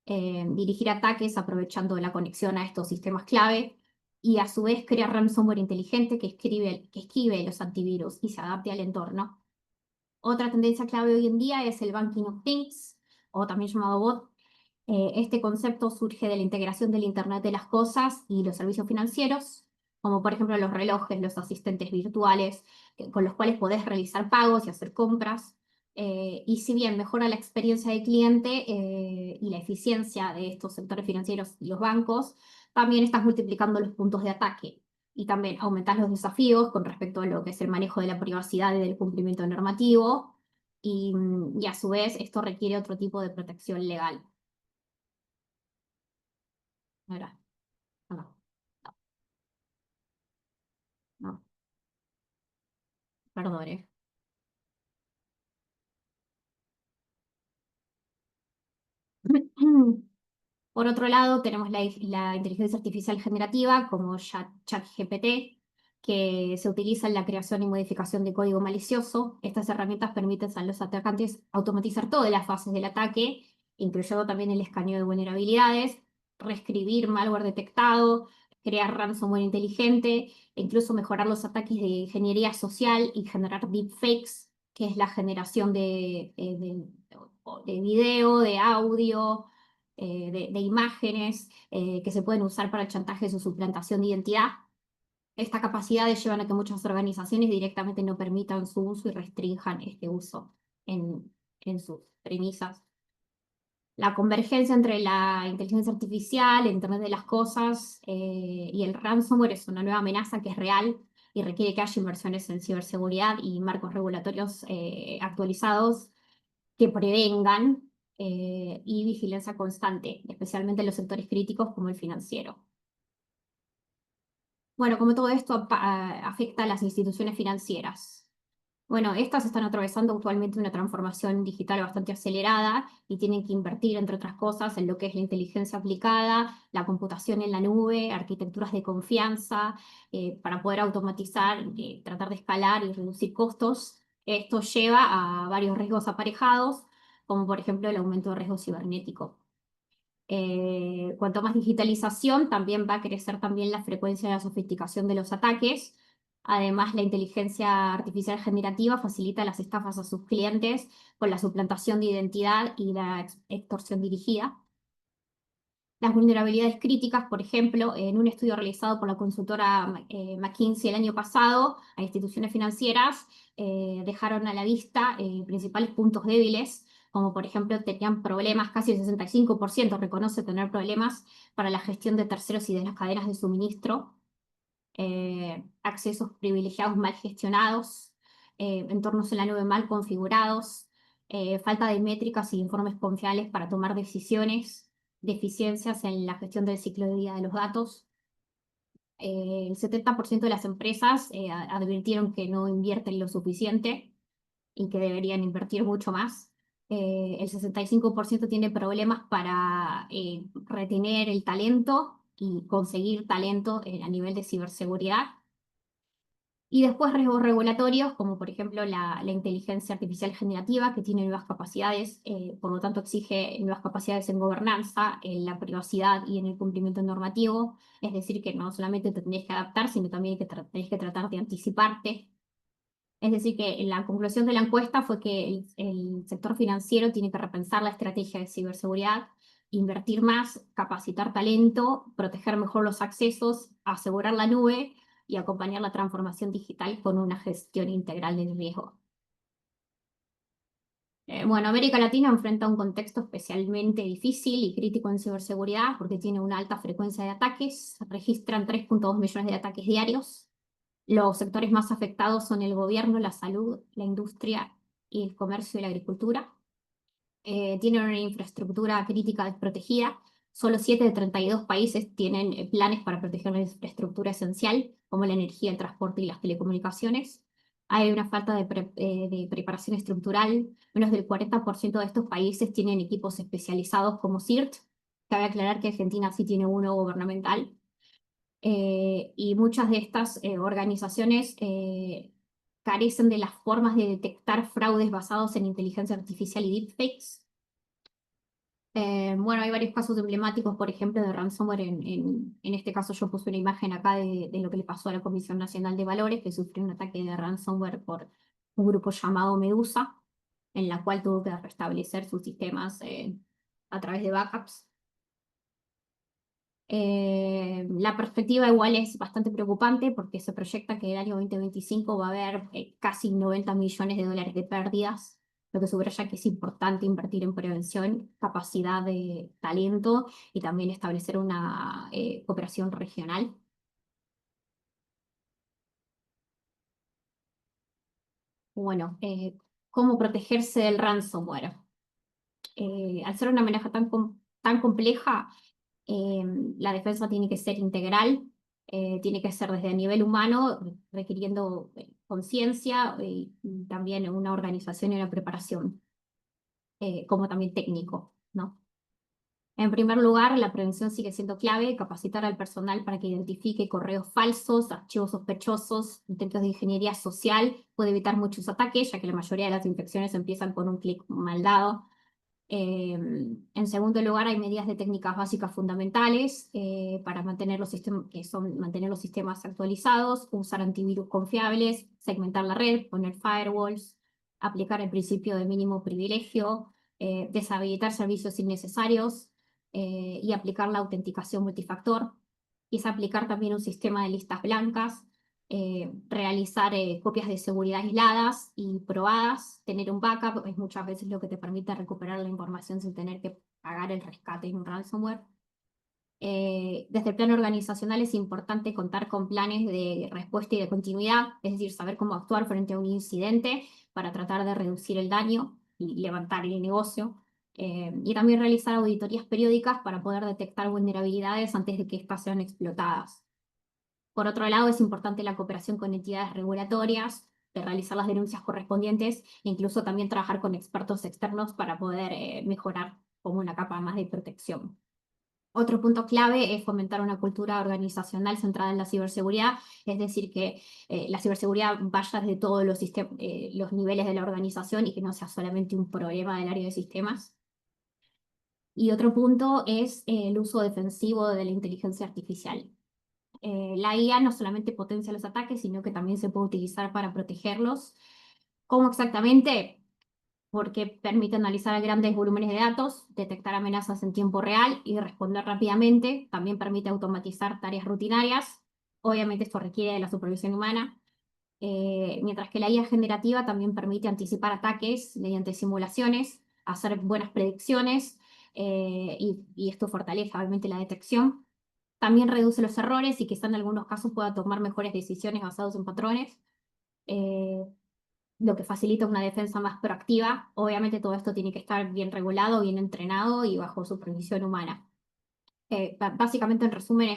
F: dirigir ataques aprovechando la conexión a estos sistemas clave, y a su vez crea ransomware inteligente que esquive los antivirus y se adapte al entorno. Otra tendencia clave hoy en día es el Banking of Things, o también llamado bot. Este concepto surge de la integración del Internet de las cosas y los servicios financieros, como por ejemplo los relojes, los asistentes virtuales, con los cuales podés realizar pagos y hacer compras. Y si bien mejora la experiencia del cliente y la eficiencia de estos sectores financieros y los bancos, también estás multiplicando los puntos de ataque. Y también aumentas los desafíos con respecto a lo que es el manejo de la privacidad y del cumplimiento normativo. Y a su vez, esto requiere otro tipo de protección legal. No era. No, no, perdone. Por otro lado, tenemos la inteligencia artificial generativa como ChatGPT, que se utiliza en la creación y modificación de código malicioso. Estas herramientas permiten a los atacantes automatizar todas las fases del ataque, incluyendo también el escaneo de vulnerabilidades, reescribir malware detectado, crear ransomware inteligente, e incluso mejorar los ataques de ingeniería social y generar deepfakes, que es la generación de video, de audio, de imágenes que se pueden usar para el chantaje o suplantación de identidad. Estas capacidades llevan a que muchas organizaciones directamente no permitan su uso y restrinjan este uso en sus premisas. La convergencia entre la inteligencia artificial, el Internet de las cosas y el ransomware es una nueva amenaza que es real y requiere que haya inversiones en ciberseguridad y marcos regulatorios actualizados que prevengan y vigilancia constante, especialmente en los sectores críticos como el financiero. Bueno, como todo esto afecta a las instituciones financieras. Bueno, estas están atravesando actualmente una transformación digital bastante acelerada y tienen que invertir, entre otras cosas, en lo que es la inteligencia aplicada, la computación en la nube, arquitecturas de confianza, para poder automatizar, tratar de escalar y reducir costos. Esto lleva a varios riesgos aparejados, como por ejemplo el aumento de riesgo cibernético. Cuanto más digitalización, también va a crecer también la frecuencia y la sofisticación de los ataques. Además, la inteligencia artificial generativa facilita las estafas a sus clientes con la suplantación de identidad y la extorsión dirigida. Las vulnerabilidades críticas, por ejemplo, en un estudio realizado por la consultora McKinsey el año pasado a instituciones financieras, dejaron a la vista principales puntos débiles, como por ejemplo tenían problemas, casi el 65% reconoce tener problemas para la gestión de terceros y de las cadenas de suministro, accesos privilegiados mal gestionados, entornos en la nube mal configurados, falta de métricas y informes confiables para tomar decisiones, deficiencias en la gestión del ciclo de vida de los datos. El 70% de las empresas advirtieron que no invierten lo suficiente y que deberían invertir mucho más. El 65% tiene problemas para retener el talento y conseguir talento a nivel de ciberseguridad. Y después riesgos regulatorios, como por ejemplo la inteligencia artificial generativa, que tiene nuevas capacidades, por lo tanto exige nuevas capacidades en gobernanza, en la privacidad y en el cumplimiento normativo. Es decir, que no solamente te tenés que adaptar, sino también que tenés que tratar de anticiparte. Es decir, que la conclusión de la encuesta fue que el sector financiero tiene que repensar la estrategia de ciberseguridad, invertir más, capacitar talento, proteger mejor los accesos, asegurar la nube y acompañar la transformación digital con una gestión integral del riesgo. Bueno, América Latina enfrenta un contexto especialmente difícil y crítico en ciberseguridad porque tiene una alta frecuencia de ataques, registran 3.2 millones de ataques diarios. Los sectores más afectados son el gobierno, la salud, la industria y el comercio y la agricultura. Tienen una infraestructura crítica desprotegida. Solo 7 de 32 países tienen planes para proteger la infraestructura esencial, como la energía, el transporte y las telecomunicaciones. Hay una falta de preparación estructural. Menos del 40% de estos países tienen equipos especializados como CIRT. Cabe aclarar que Argentina sí tiene uno gubernamental. Y muchas de estas organizaciones carecen de las formas de detectar fraudes basados en inteligencia artificial y deepfakes. Bueno, hay varios casos emblemáticos, por ejemplo, de ransomware. En este caso yo puse una imagen acá de lo que le pasó a la Comisión Nacional de Valores, que sufrió un ataque de ransomware por un grupo llamado Medusa, en la cual tuvo que restablecer sus sistemas a través de backups. La perspectiva igual es bastante preocupante porque se proyecta que el año 2025 va a haber casi 90 millones de dólares de pérdidas, lo que subraya que es importante invertir en prevención, capacidad de talento y también establecer una cooperación regional. Bueno, ¿cómo protegerse del ransomware? Al ser una amenaza tan compleja, la defensa tiene que ser integral, tiene que ser desde el nivel humano, requiriendo conciencia y también una organización y una preparación, como también técnico, ¿no? En primer lugar, la prevención sigue siendo clave, capacitar al personal para que identifique correos falsos, archivos sospechosos, intentos de ingeniería social, puede evitar muchos ataques, ya que la mayoría de las infecciones empiezan con un clic mal dado. En segundo lugar, hay medidas de técnicas básicas fundamentales para mantener los sistemas, que son mantener los sistemas actualizados, usar antivirus confiables, segmentar la red, poner firewalls, aplicar el principio de mínimo privilegio, deshabilitar servicios innecesarios y aplicar la autenticación multifactor. Y es aplicar también un sistema de listas blancas, realizar copias de seguridad aisladas y probadas, tener un backup es muchas veces lo que te permite recuperar la información sin tener que pagar el rescate en un ransomware. Desde el plano organizacional es importante contar con planes de respuesta y de continuidad, es decir, saber cómo actuar frente a un incidente para tratar de reducir el daño y levantar el negocio. Y también realizar auditorías periódicas para poder detectar vulnerabilidades antes de que éstas sean explotadas. Por otro lado, es importante la cooperación con entidades regulatorias, de realizar las denuncias correspondientes e incluso también trabajar con expertos externos para poder mejorar como una capa más de protección. Otro punto clave es fomentar una cultura organizacional centrada en la ciberseguridad, es decir, que la ciberseguridad vaya desde todos los niveles de la organización y que no sea solamente un problema del área de sistemas. Y otro punto es el uso defensivo de la inteligencia artificial. La IA no solamente potencia los ataques, sino que también se puede utilizar para protegerlos. ¿Cómo exactamente? Porque permite analizar grandes volúmenes de datos, detectar amenazas en tiempo real y responder rápidamente. También permite automatizar tareas rutinarias. Obviamente esto requiere de la supervisión humana. Mientras que la IA generativa también permite anticipar ataques mediante simulaciones, hacer buenas predicciones y esto fortalece obviamente la detección. También reduce los errores y quizá en algunos casos pueda tomar mejores decisiones basadas en patrones, eh, lo que facilita una defensa más proactiva. Obviamente todo esto tiene que estar bien regulado, bien entrenado y bajo supervisión humana. Básicamente, en resumen,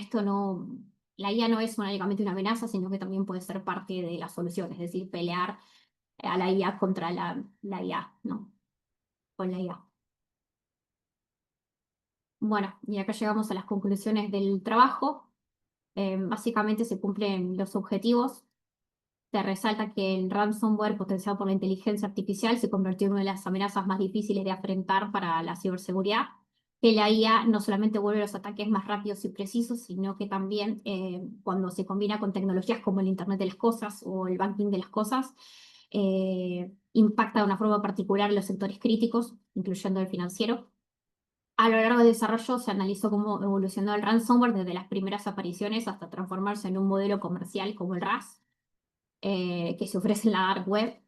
F: la IA no es únicamente una amenaza, sino que también puede ser parte de la solución, es decir, pelear a la IA contra la IA, ¿no? Con la IA. Bueno, y acá llegamos a las conclusiones del trabajo. Básicamente se cumplen los objetivos. Se resalta que el ransomware potenciado por la inteligencia artificial se convirtió en una de las amenazas más difíciles de afrontar para la ciberseguridad, que la IA no solamente vuelve los ataques más rápidos y precisos, sino que también cuando se combina con tecnologías como el Internet de las Cosas o el banking de las cosas, impacta de una forma particular en los sectores críticos, incluyendo el financiero. A lo largo del desarrollo se analizó cómo evolucionó el ransomware desde las primeras apariciones hasta transformarse en un modelo comercial como el RAS, que se ofrece en la dark web.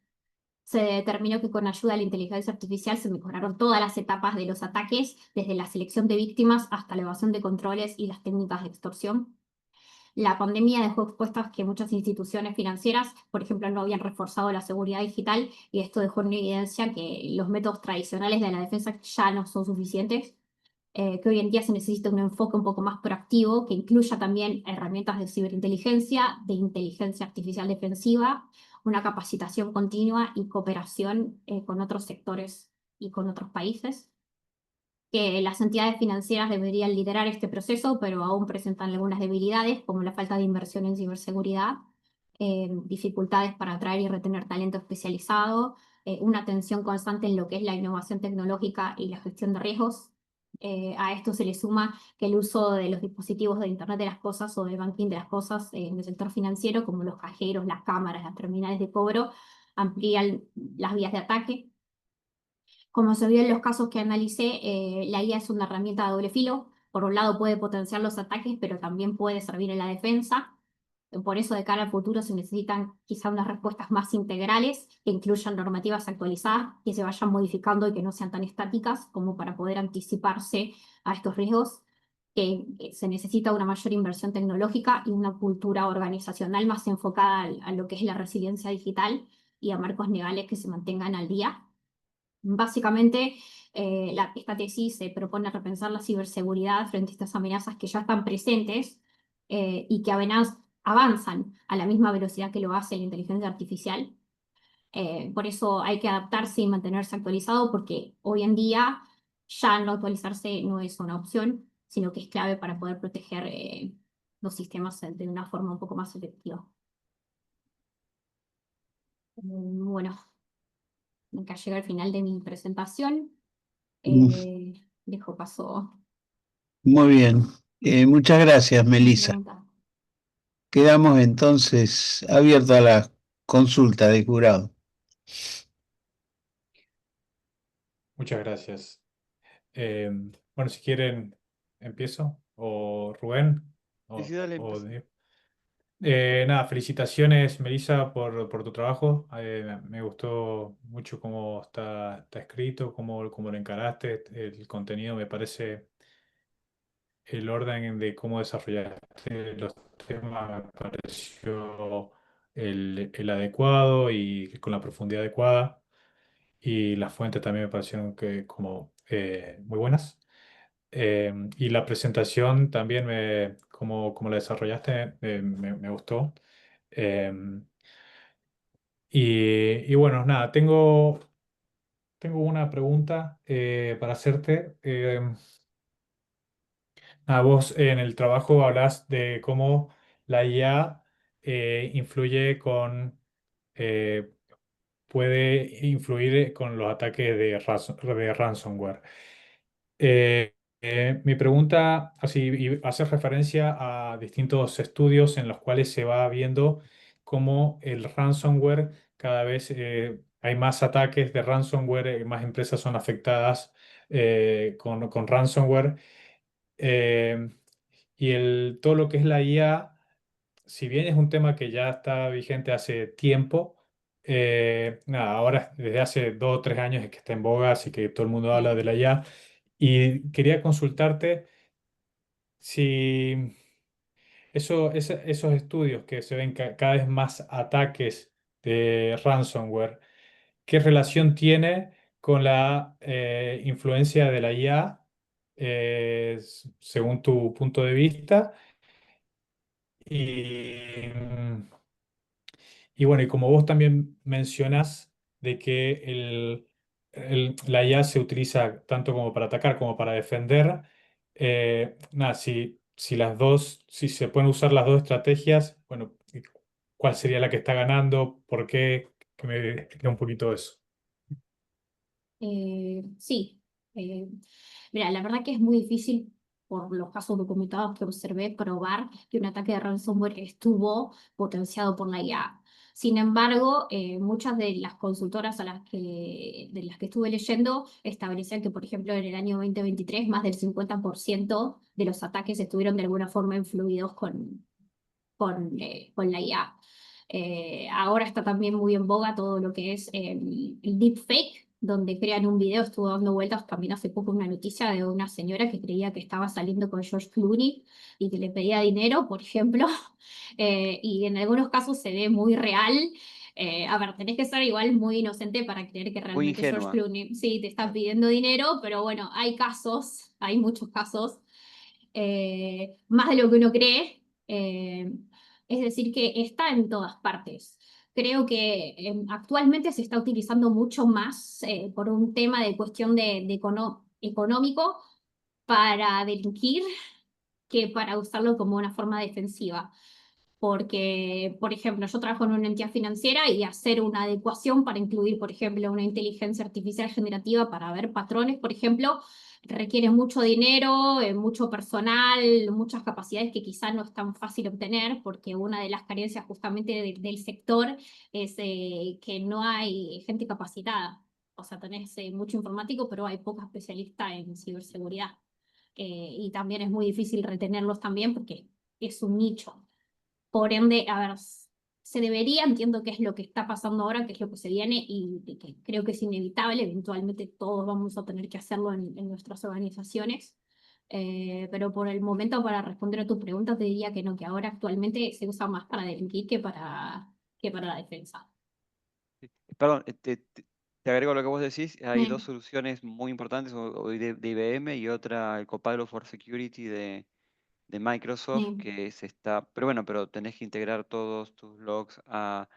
F: Se determinó que con ayuda de la inteligencia artificial se mejoraron todas las etapas de los ataques, desde la selección de víctimas hasta la evasión de controles y las técnicas de extorsión. La pandemia dejó expuestas que muchas instituciones financieras, por ejemplo, no habían reforzado la seguridad digital y esto dejó en evidencia que los métodos tradicionales de la defensa ya no son suficientes, que hoy en día se necesita un enfoque un poco más proactivo, que incluya también herramientas de ciberinteligencia, de inteligencia artificial defensiva, una capacitación continua y cooperación con otros sectores y con otros países. Que las entidades financieras deberían liderar este proceso, pero aún presentan algunas debilidades, como la falta de inversión en ciberseguridad, dificultades para atraer y retener talento especializado, una atención constante en lo que es la innovación tecnológica y la gestión de riesgos. A esto se le suma que el uso de los dispositivos de Internet de las Cosas o de banking de las cosas en el sector financiero, como los cajeros, las cámaras, las terminales de cobro, amplían las vías de ataque. Como se vio en los casos que analicé, la IA es una herramienta de doble filo. Por un lado puede potenciar los ataques, pero también puede servir en la defensa. Por eso, de cara al futuro, se necesitan quizá unas respuestas más integrales, que incluyan normativas actualizadas, que se vayan modificando y que no sean tan estáticas como para poder anticiparse a estos riesgos. Que se necesita una mayor inversión tecnológica y una cultura organizacional más enfocada a lo que es la resiliencia digital y a marcos legales que se mantengan al día. Básicamente, esta tesis se propone repensar la ciberseguridad frente a estas amenazas que ya están presentes y que avanzan a la misma velocidad que lo hace la inteligencia artificial. Por eso hay que adaptarse y mantenerse actualizado, porque hoy en día ya no actualizarse no es una opción, sino que es clave para poder proteger los sistemas de una forma un poco más efectiva. Bueno, acá llega el final de mi presentación. Dejo paso
A: Muy bien. Muchas gracias,
F: a la
A: Melissa.
F: pregunta.
A: Quedamos entonces abiertos a la consulta de jurado.
E: Muchas gracias. Bueno, si quieren, empiezo. O Rubén.
C: Sí, sí,
E: O,
C: dale,
E: o
C: empieza.
E: nada, felicitaciones, Melissa, por tu trabajo. Me gustó mucho cómo está escrito, cómo lo encaraste. El contenido me parece, el orden de cómo desarrollaste los temas me pareció el adecuado y con la profundidad adecuada. Y las fuentes también me parecieron que como muy buenas. Y la presentación también, como la desarrollaste, me gustó. Em, y bueno, nada, tengo una pregunta para hacerte. Vos en el trabajo hablas de cómo la IA influye eh, puede influir con los ataques de ransomware. Mi pregunta, así, y hace referencia a distintos estudios en los cuales se va viendo cómo el ransomware, cada vez hay más ataques de ransomware, más empresas son afectadas con ransomware. eh, todo lo que es la IA, si bien es un tema que ya está vigente hace tiempo, nada, ahora desde hace 2 o 3 años es que está en boga, así que todo el mundo habla de la IA. Y quería consultarte si esos estudios que se ven cada vez más ataques de ransomware, ¿qué relación tiene con la influencia de la IA según tu punto de vista? Y, y bueno, y como vos también mencionas de que la IA se utiliza tanto como para atacar como para defender, nada, si se pueden usar las dos estrategias, bueno, ¿cuál sería la que está ganando? ¿Por qué? Que me explique un poquito eso.
F: Sí, eh, mira, la verdad que es muy difícil por los casos documentados que observé probar que un ataque de ransomware estuvo potenciado por la IA. Sin embargo, muchas de las consultoras de las que estuve leyendo establecían que, por ejemplo, en el año 2023 más del 50% de los ataques estuvieron de alguna forma influidos con la IA. Ahora está también muy en boga todo lo que es el deepfake, donde crean un video. Estuvo dando vueltas también hace poco una noticia de una señora que creía que estaba saliendo con George Clooney y que le pedía dinero, por ejemplo. Y en algunos casos se ve muy real. A ver, tenés que ser igual muy inocente para creer que
C: Muy
F: realmente George
C: ingenua.
F: Clooney sí te está
C: Claro.
F: pidiendo dinero, pero bueno, hay casos, hay muchos casos, más de lo que uno cree. Es decir, que está en todas partes. Creo que actualmente se está utilizando mucho más por un tema de cuestión económico para delinquir que para usarlo como una forma defensiva. Porque, por ejemplo, yo trabajo en una entidad financiera y hacer una adecuación para incluir, por ejemplo, una inteligencia artificial generativa para ver patrones, por ejemplo, requiere mucho dinero, mucho personal, muchas capacidades que quizás no es tan fácil obtener, porque una de las carencias justamente del sector es que no hay gente capacitada. O sea, tenés mucho informático, pero hay poca especialista en ciberseguridad. Y también es muy difícil retenerlos también porque es un nicho. Por ende, a ver, se debería, entiendo que es lo que está pasando ahora, que es lo que se viene y que creo que es inevitable, eventualmente todos vamos a tener que hacerlo en nuestras organizaciones. Pero por el momento, para responder a tu pregunta, te diría que no, que ahora actualmente se usa más para delinquir que para la defensa.
C: Perdón, te agrego lo que vos decís. Hay dos
F: Mm,
C: soluciones muy importantes, de IBM y otra, el Copilot for Security de Microsoft,
F: mm,
C: que se está, pero bueno, pero tenés que integrar todos tus logs a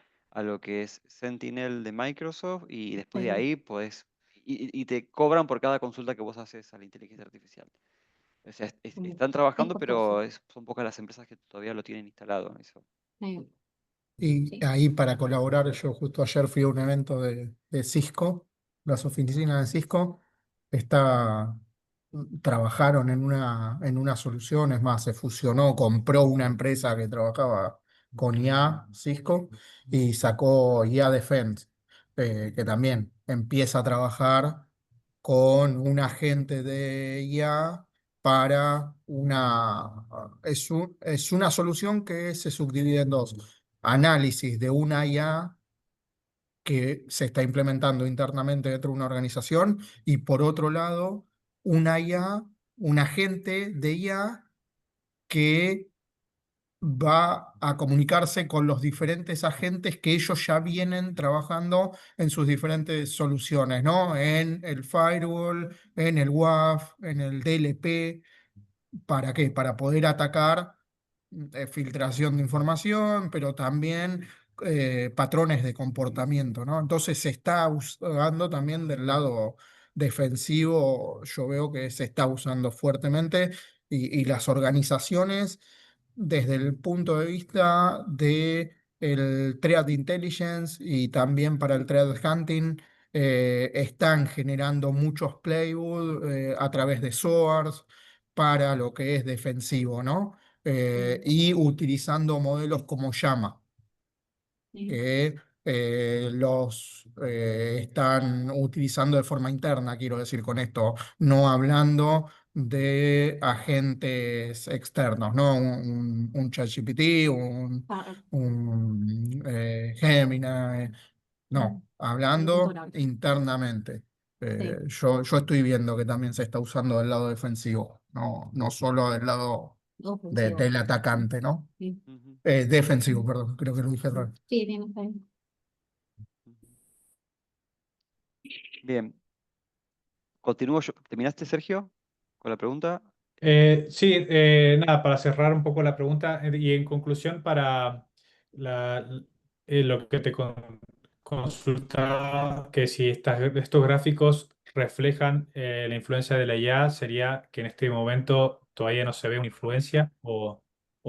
C: lo que es Sentinel de Microsoft y después de
F: sí,
C: ahí podés, y te cobran por cada consulta que vos haces a la inteligencia artificial. O sea, están
F: es
C: trabajando,
F: costoso.
C: pero son pocas las empresas que todavía lo tienen instalado. Eso.
F: Eh,
D: Y
F: sí.
D: ahí para colaborar, yo justo ayer fui a un evento de Cisco, las oficinas de Cisco, trabajaron en una solución, es más, se fusionó, compró una empresa que trabajaba con IA, Cisco, y sacó IA Defense, que también empieza a trabajar con un agente de IA para es una solución que se subdivide en dos: análisis de una IA que se está implementando internamente dentro de una organización, y por otro lado, una IA, un agente de IA que va a comunicarse con los diferentes agentes que ellos ya vienen trabajando en sus diferentes soluciones, ¿no? En el firewall, en el WAF, en el DLP. ¿Para qué? Para poder atacar filtración de información, pero también patrones de comportamiento, ¿no? Entonces se está usando también del lado defensivo, yo veo que se está usando fuertemente, y las organizaciones, desde el punto de vista de el threat intelligence y también para el threat hunting, están generando muchos playbooks a través de SOARs para lo que es defensivo, ¿no? Y utilizando modelos como Llama, que los están utilizando de forma interna, quiero decir con esto, no hablando de agentes externos, ¿no? Un ChatGPT,
F: Ah,
D: Gemini, no,
F: un montón
D: hablando
F: ahora.
D: internamente.
F: Sí.
D: Yo estoy viendo que también se está usando del lado defensivo, no solo del lado
F: Ofensivo.
D: del atacante, ¿no?
F: Sí.
C: Ujú,
D: Defensivo, perdón, creo que lo dije al revés.
F: Sí, bien, está bien.
C: ujú. Bien, continúo yo. ¿Terminaste, Sergio, con la pregunta?
E: Sí, nada, para cerrar un poco la pregunta y en conclusión para la- lo que te consultaba, que si estos gráficos reflejan la influencia de la IA, sería que en este momento todavía no se ve una influencia o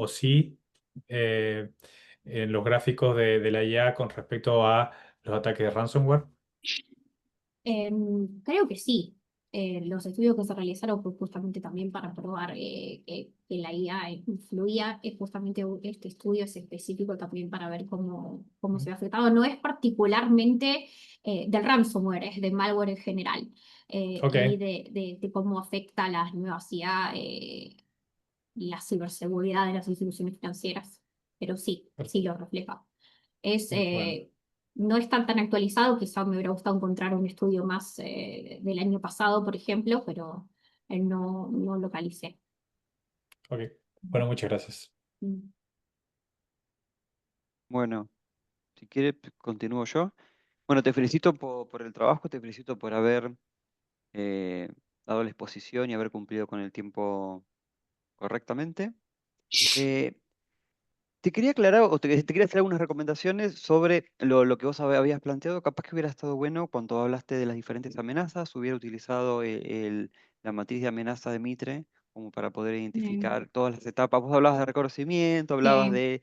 E: sí eh, en los gráficos de la IA con respecto a los ataques de ransomware.
F: Creo que sí. Los estudios que se realizaron fue justamente también para probar que la IA influía. Es justamente este estudio es específico también para ver cómo se ve afectado. No es particularmente del ransomware, es de malware en general.
E: Ok,
F: Y de cómo afecta a las nuevas IA la ciberseguridad de las instituciones financieras. Pero sí, sí lo refleja. Es,
E: bueno,
F: no está tan actualizado, quizá me hubiera gustado encontrar un estudio más del año pasado, por ejemplo, pero no localicé.
E: ok. Bueno, muchas gracias.
F: Mm.
C: Bueno, si quieres, continúo yo. Bueno, te felicito por el trabajo, te felicito por haber eh, dado la exposición y haber cumplido con el tiempo correctamente. Eh, Te quería aclarar o te quería hacer algunas recomendaciones sobre lo que vos habías planteado. Capaz que hubiera estado bueno cuando hablaste de las diferentes amenazas, hubiera utilizado la matriz de amenaza de Mitre como para poder identificar todas las etapas. Vos hablabas de reconocimiento, hablabas
F: Sí,
C: de,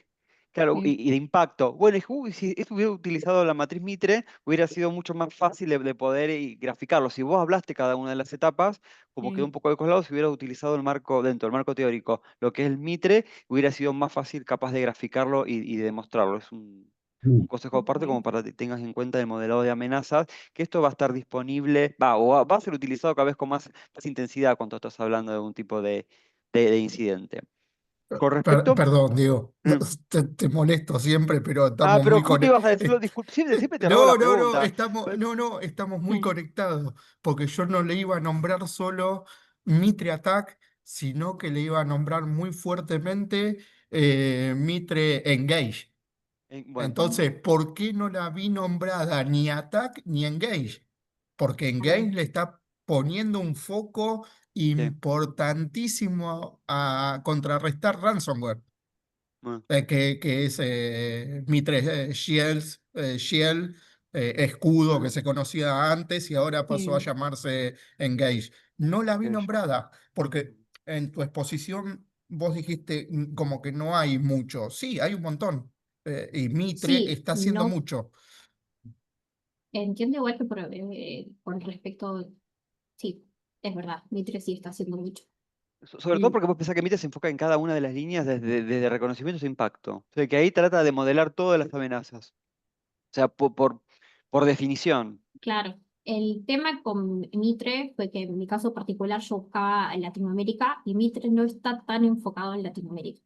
C: claro,
F: sí,
C: y de impacto. Bueno, si esto hubiera utilizado la matriz Mitre, hubiera sido mucho más fácil de poder graficarlo. Si vos hablaste cada una de las etapas, como quedó un
F: sí,
C: poco de colado, si hubiera utilizado el marco, dentro del marco teórico, lo que es el Mitre, hubiera sido más fácil capaz de graficarlo y de demostrarlo. Es un consejo aparte como
F: ok.
C: para que tengas en cuenta el modelado de amenazas, que esto va a estar disponible, va a ser utilizado cada vez con más intensidad cuando estás hablando de un tipo de incidente. Con respecto...
D: Perdón, Diego,
C: Mm.
D: te molesto siempre, pero
C: Ah,
D: estamos
C: pero
D: muy
C: ¿cómo te ibas a decirlo?
D: conectados.
C: Disculpe, siempre te robo la
D: No, no, no,
C: pregunta.
D: estamos muy conectados, porque yo no le iba a nombrar solo Mitre Attack, sino que le iba a nombrar muy fuertemente Mitre Engage.
C: Bueno,
D: Entonces, ¿por qué no la vi nombrada ni Attack ni Engage? Porque
F: Ah,
D: Engage le está poniendo un foco
C: sí,
D: importantísimo a contrarrestar ransomware,
C: bueno,
D: que es Mitre Shield, escudo, que se conocía antes y ahora pasó a
F: sí,
D: llamarse Engage. No la vi
C: Engage.
D: nombrada porque en tu exposición vos dijiste como que no hay mucho. Sí, hay un montón. Y Mitre
F: sí,
D: está haciendo
F: no
D: mucho.
F: entiendo igual que con respecto, sí, Es verdad, Mitre sí está haciendo mucho.
C: Sobre todo
F: Mm,
C: porque vos pensás que Mitre se enfoca en cada una de las líneas desde reconocimiento e impacto. O sea, que ahí trata de modelar todas las amenazas. O sea, por definición.
F: claro. El tema con Mitre fue que en mi caso particular yo buscaba en Latinoamérica y Mitre no está tan enfocado en Latinoamérica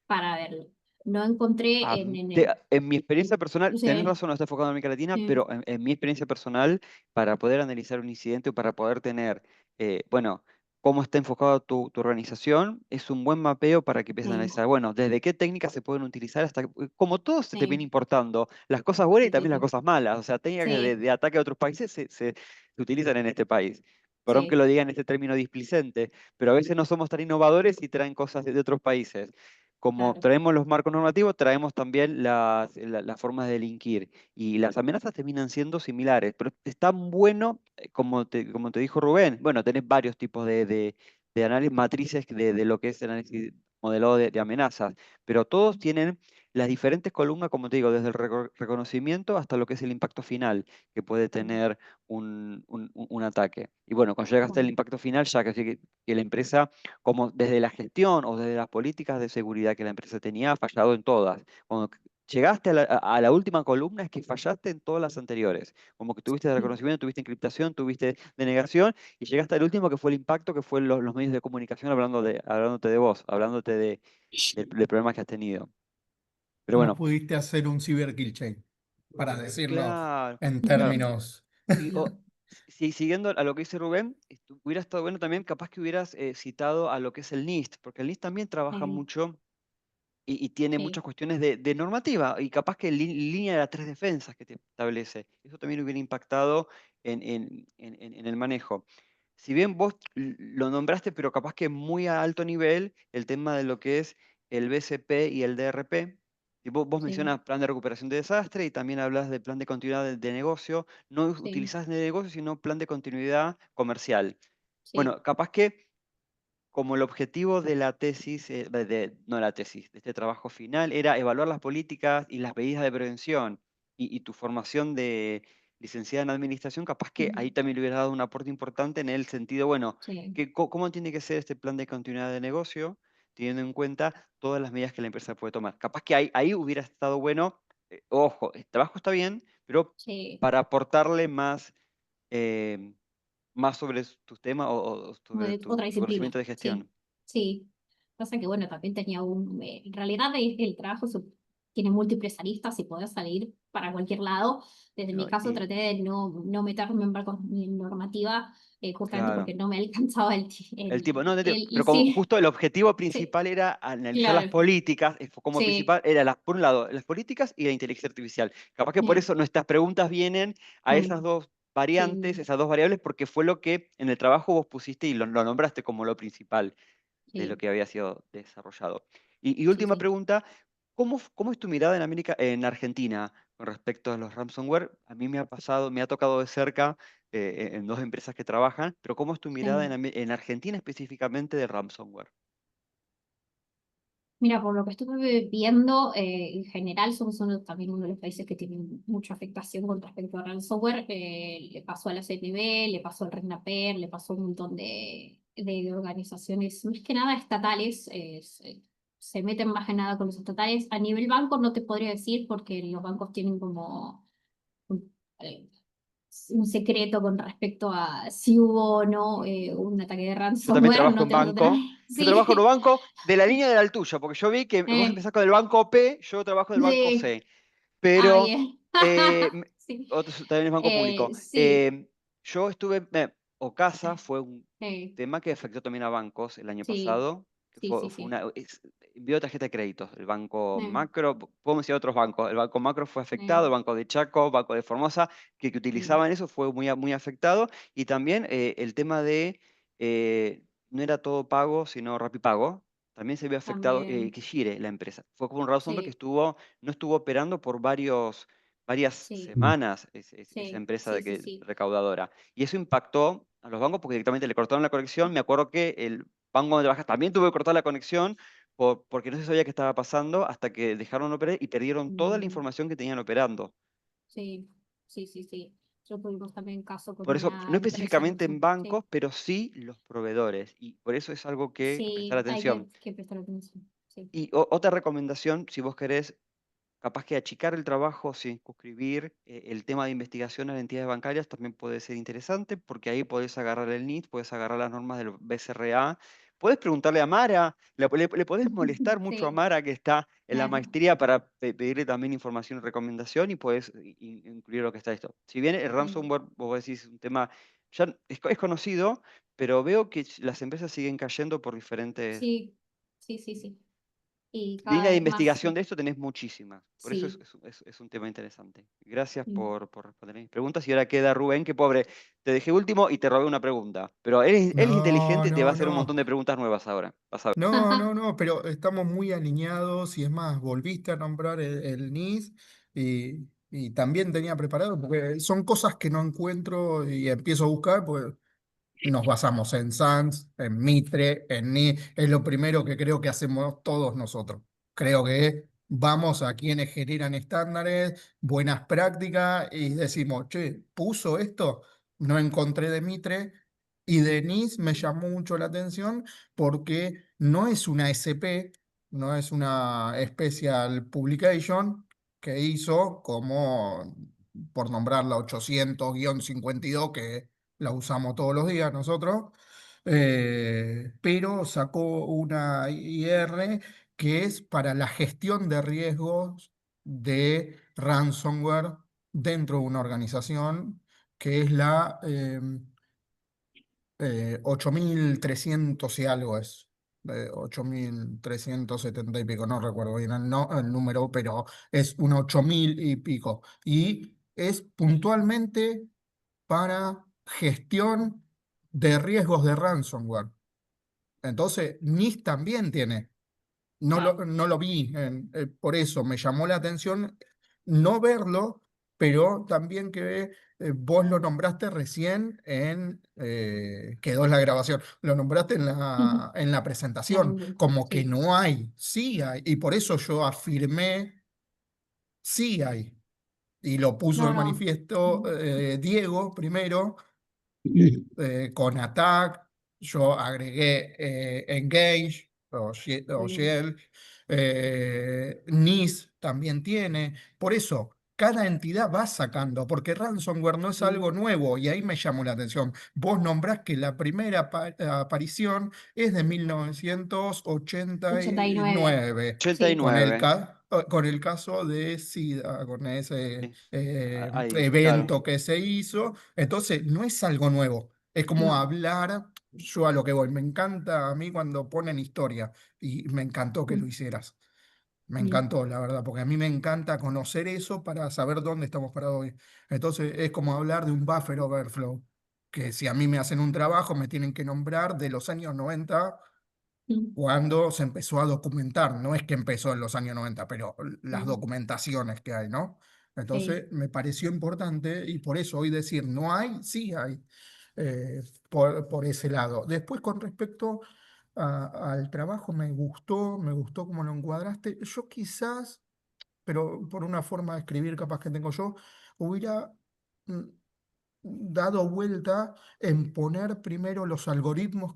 F: para verlo. No encontré
C: Ah,
F: en el...
C: en mi experiencia personal,
F: O sea,
C: tenés razón, no está enfocado en América Latina,
F: eh,
C: pero en mi experiencia personal, para poder analizar un incidente o para poder tener, bueno, cómo está enfocado tu organización, es un buen mapeo para que empieces a
F: eh,
C: analizar, bueno, desde qué técnicas se pueden utilizar hasta, como todo se te viene
F: sí,
C: importando, las cosas buenas y
F: sí, sí,
C: también las
F: sí,
C: cosas malas, o sea, técnicas
F: sí,
C: de ataque a otros países se utilizan en este país. Perdón que
F: sí,
C: lo diga en este término displicente, pero a veces no somos tan innovadores y traen cosas de otros países. Como
F: claro.
C: traemos los marcos normativos, traemos también las formas de delinquir. Y las amenazas terminan siendo similares. Pero es tan bueno, como te dijo Rubén, bueno, tenés varios tipos de análisis, matrices de lo que es el análisis modelado de amenazas, pero todos tienen las diferentes columnas, como te digo, desde el reconocimiento hasta lo que es el impacto final que puede
F: Bueno,
C: tener un ataque. Y bueno, cuando llegas hasta el
F: bueno,
C: impacto final, ya que la empresa como desde la gestión o desde las políticas de seguridad que la empresa tenía, ha fallado en todas. Cuando llegaste a la última columna es que fallaste en todas las anteriores. Como que tuviste
F: sí,
C: reconocimiento, tuviste encriptación, tuviste denegación y llegaste al último que fue el impacto, que fue los medios de comunicación hablándote de vos, hablándote de problemas que has tenido. Pero
D: No
C: bueno,
D: pudiste hacer un cyber kill chain, para decirlo
C: claro,
D: en
C: claro.
D: términos.
C: Y, siguiendo a lo que dice Rubén, hubiera estado bueno también capaz que hubieras citado a lo que es el NIST, porque el NIST también trabaja mucho y tiene muchas
F: sí,
C: cuestiones de normativa y capaz que línea de las tres defensas que te establece. Eso también hubiera impactado en el manejo. Si bien vos lo nombraste, pero capaz que muy a alto nivel, el tema de lo que es el BCP y el DRP. Y vos
F: sí,
C: mencionas plan de recuperación de desastre y también hablas de plan de continuidad de negocio. No
F: sí,
C: utilizás de negocio, sino plan de continuidad comercial.
F: sí,
C: Bueno, capaz que como el objetivo de la tesis, no la tesis, de este trabajo final, era evaluar las políticas y las medidas de prevención y tu formación de licenciada en administración, capaz que
F: mm,
C: ahí también le hubiera dado un aporte importante en el sentido, bueno,
F: sí,
C: ¿cómo tiene que ser este plan de continuidad de negocio, teniendo en cuenta todas las medidas que la empresa puede tomar? Capaz que ahí hubiera estado bueno, ojo, el trabajo está bien, pero
F: sí.
C: para aportarle eh, más sobre tus temas o
F: Como
C: sobre
F: de otra
C: tu
F: disciplina,
C: conocimiento de
F: sí,
C: gestión.
F: sí. Pasa que, bueno, también tenía en realidad el trabajo tiene múltiples aristas y podés salir para cualquier lado. Desde mi
C: No,
F: caso traté de no meterme en barcos ni en normativa, justamente
C: claro.
F: porque no me alcanzaba
C: El tipo, no,
F: y
C: pero como
F: sí,
C: justo el objetivo
F: sí,
C: principal era analizar las
F: claro,
C: políticas, como
F: sí,
C: principal era, por un lado, las políticas y la inteligencia artificial. Capaz que por
F: bien,
C: eso nuestras preguntas vienen a esas
F: mm,
C: dos variantes,
F: sí,
C: esas dos variables, porque fue lo que en el trabajo vos pusiste y lo nombraste como lo principal de lo
F: sí,
C: que había sido desarrollado. Y
F: sí,
C: última
F: sí.
C: pregunta, ¿cómo es tu mirada en Argentina con respecto a los ransomware? A mí me ha tocado de cerca en dos empresas que trabajan, pero ¿cómo es tu mirada
F: Sí.
C: en Argentina específicamente de ransomware?
F: Mira, por lo que estuve viendo, en general somos también uno de los países que tienen mucha afectación con respecto a ransomware. Le pasó a la CNB, le pasó al RENAPER, le pasó a un montón de organizaciones, más que nada estatales. Se meten más que nada con los estatales. A nivel banco no te podría decir porque los bancos tienen como un, eh, un secreto con respecto a si hubo o no un ataque de
C: Yo también
F: ransomware.
C: trabajo
F: No
C: en
F: te, no te-
C: banco. Yo trabajo en un
F: Sí.
C: banco de la línea del tuyo, porque yo vi que vos
F: Eh,
C: empezás con el banco P, yo trabajo del banco
F: sí.
C: C.
F: Ah,
C: Pero
F: bien.
C: eh, m-
F: Sí.
C: otro también es banco público.
F: Sí.
C: Yo estuve, Ocasa fue un
F: Eh,
C: tema que afectó también a bancos el año
F: sí.
C: pasado, que
F: Sí, sí,
C: fue
F: sí.
C: envió tarjeta de créditos. El banco
F: Eh,
C: Macro, podemos mencionar otros bancos, el banco Macro fue
F: eh,
C: afectado, el banco de Chaco, banco de Formosa, que
F: mm,
C: utilizaban eso fue muy afectado. Y también el tema de, no era todo pago, sino Rapipago. También se vio afectado
F: también.
C: que Gire, la empresa. Fue como un ransomware que
F: Sí,
C: no estuvo operando por varias
F: sí,
C: semanas esa
F: sí,
C: empresa
F: sí, sí, sí.
C: recaudadora. Y eso impactó a los bancos porque directamente le cortaron la conexión. Me acuerdo que el banco donde trabajas también tuvo que cortar la conexión porque no se sabía qué estaba pasando hasta que dejaron operar y perdieron toda la
F: Mm,
C: información que tenían operando.
F: sí, sí, sí, sí. Yo tuvimos también caso con
C: Por eso,
F: una
C: no
F: empresa
C: específicamente en
F: rusa. Sí,
C: bancos, pero sí los proveedores. Y por eso es algo que prestar
F: sí, hay
C: atención.
F: que prestar atención. Sí.
C: Y otra recomendación, si vos querés, capaz que achicar el trabajo, circunscribir el tema de investigación a entidades bancarias también puede ser interesante, porque ahí podés agarrar el NIST, podés agarrar las normas del BCRA, podés preguntarle a Mara, le podés molestar mucho a
F: Sí,
C: Mara que está en la
F: claro.
C: maestría para pedirle también información y recomendación y podés incluir lo que está esto. Si bien el
F: Sí.
C: ransomware, vos decís, un tema ya es conocido, pero veo que las empresas siguen cayendo por diferentes
F: Sí, sí, sí, sí. Y cada
C: líneas de
F: vez más,
C: investigación de esto tenés muchísimas. Por eso
F: sí.
C: es un tema interesante. Gracias
F: Mm.
C: por responder mis preguntas. Y ahora queda Rubén, que pobre, te dejé último y te robé una pregunta. Pero él es
D: No,
C: inteligente y te va a
D: no,
C: hacer un montón
D: no.
C: de preguntas nuevas ahora. Vas a ver.
D: No, no, no, pero estamos muy alineados y es más, volviste a nombrar el NIS y también tenía preparado, porque son cosas que no encuentro y empiezo a buscar, pues nos basamos en SANS, en Mitre, en NIS, es lo primero que creo que hacemos todos nosotros. Creo que vamos a quienes generan estándares, buenas prácticas y decimos, che, ¿puso esto? No encontré de Mitre. Y de NIS me llamó mucho la atención porque no es una SP, no es una Special Publication que hizo como, por nombrar la 800-52, que la usamos todos los días nosotros, pero sacó una IR que es para la gestión de riesgos de ransomware dentro de una organización, que es la 8300 y algo es. 8370 y pico, no recuerdo bien el número, pero es un 8000 y pico. Y es puntualmente para gestión de riesgos de ransomware. Entonces, NIST también tiene.
F: Claro.
D: No lo vi, por eso me llamó la atención no verlo, pero también que vos lo nombraste recién quedó en la grabación, lo nombraste en la
F: La
D: presentación,
F: reunión.
D: como que
F: Sí.
D: no hay, sí hay, y por eso yo afirmé, sí hay, y lo puso
F: No,
D: de
F: no.
D: manifiesto Diego primero con Attack, yo agregué Engage o
F: Sí.
D: Shell, NIS también tiene, por eso cada entidad va sacando, porque ransomware no es algo
F: Sí.
D: nuevo y ahí me llamó la atención. Vos nombrás que la primera aparición es de
F: 89.
D: 1989
F: Sí.
C: nueve
D: con el caso de SIDA, con ese
C: Sí. Ahí, claro.
D: evento que se hizo. Entonces, no es algo nuevo. Es como
F: No.
D: hablar, yo a lo que voy. Me encanta a mí cuando ponen historia y me encantó que lo hicieras. Me
F: Mm.
D: encantó, la verdad, porque a mí me encanta conocer eso para saber dónde estamos parados hoy. Entonces, es como hablar de un buffer overflow, que si a mí me hacen un trabajo, me tienen que nombrar de los años 90
F: Mm.
D: cuando se empezó a documentar. No es que empezó en los años 90, pero las
F: Sí.
D: documentaciones que hay, ¿no?
F: Sí.
D: Entonces, me pareció importante y por eso hoy decir no hay, sí hay, por ese lado. Después, con respecto al trabajo, me gustó cómo lo encuadraste. Yo quizás, pero por una forma de escribir capaz que tengo yo, hubiera mm, dado vuelta en poner primero los algoritmos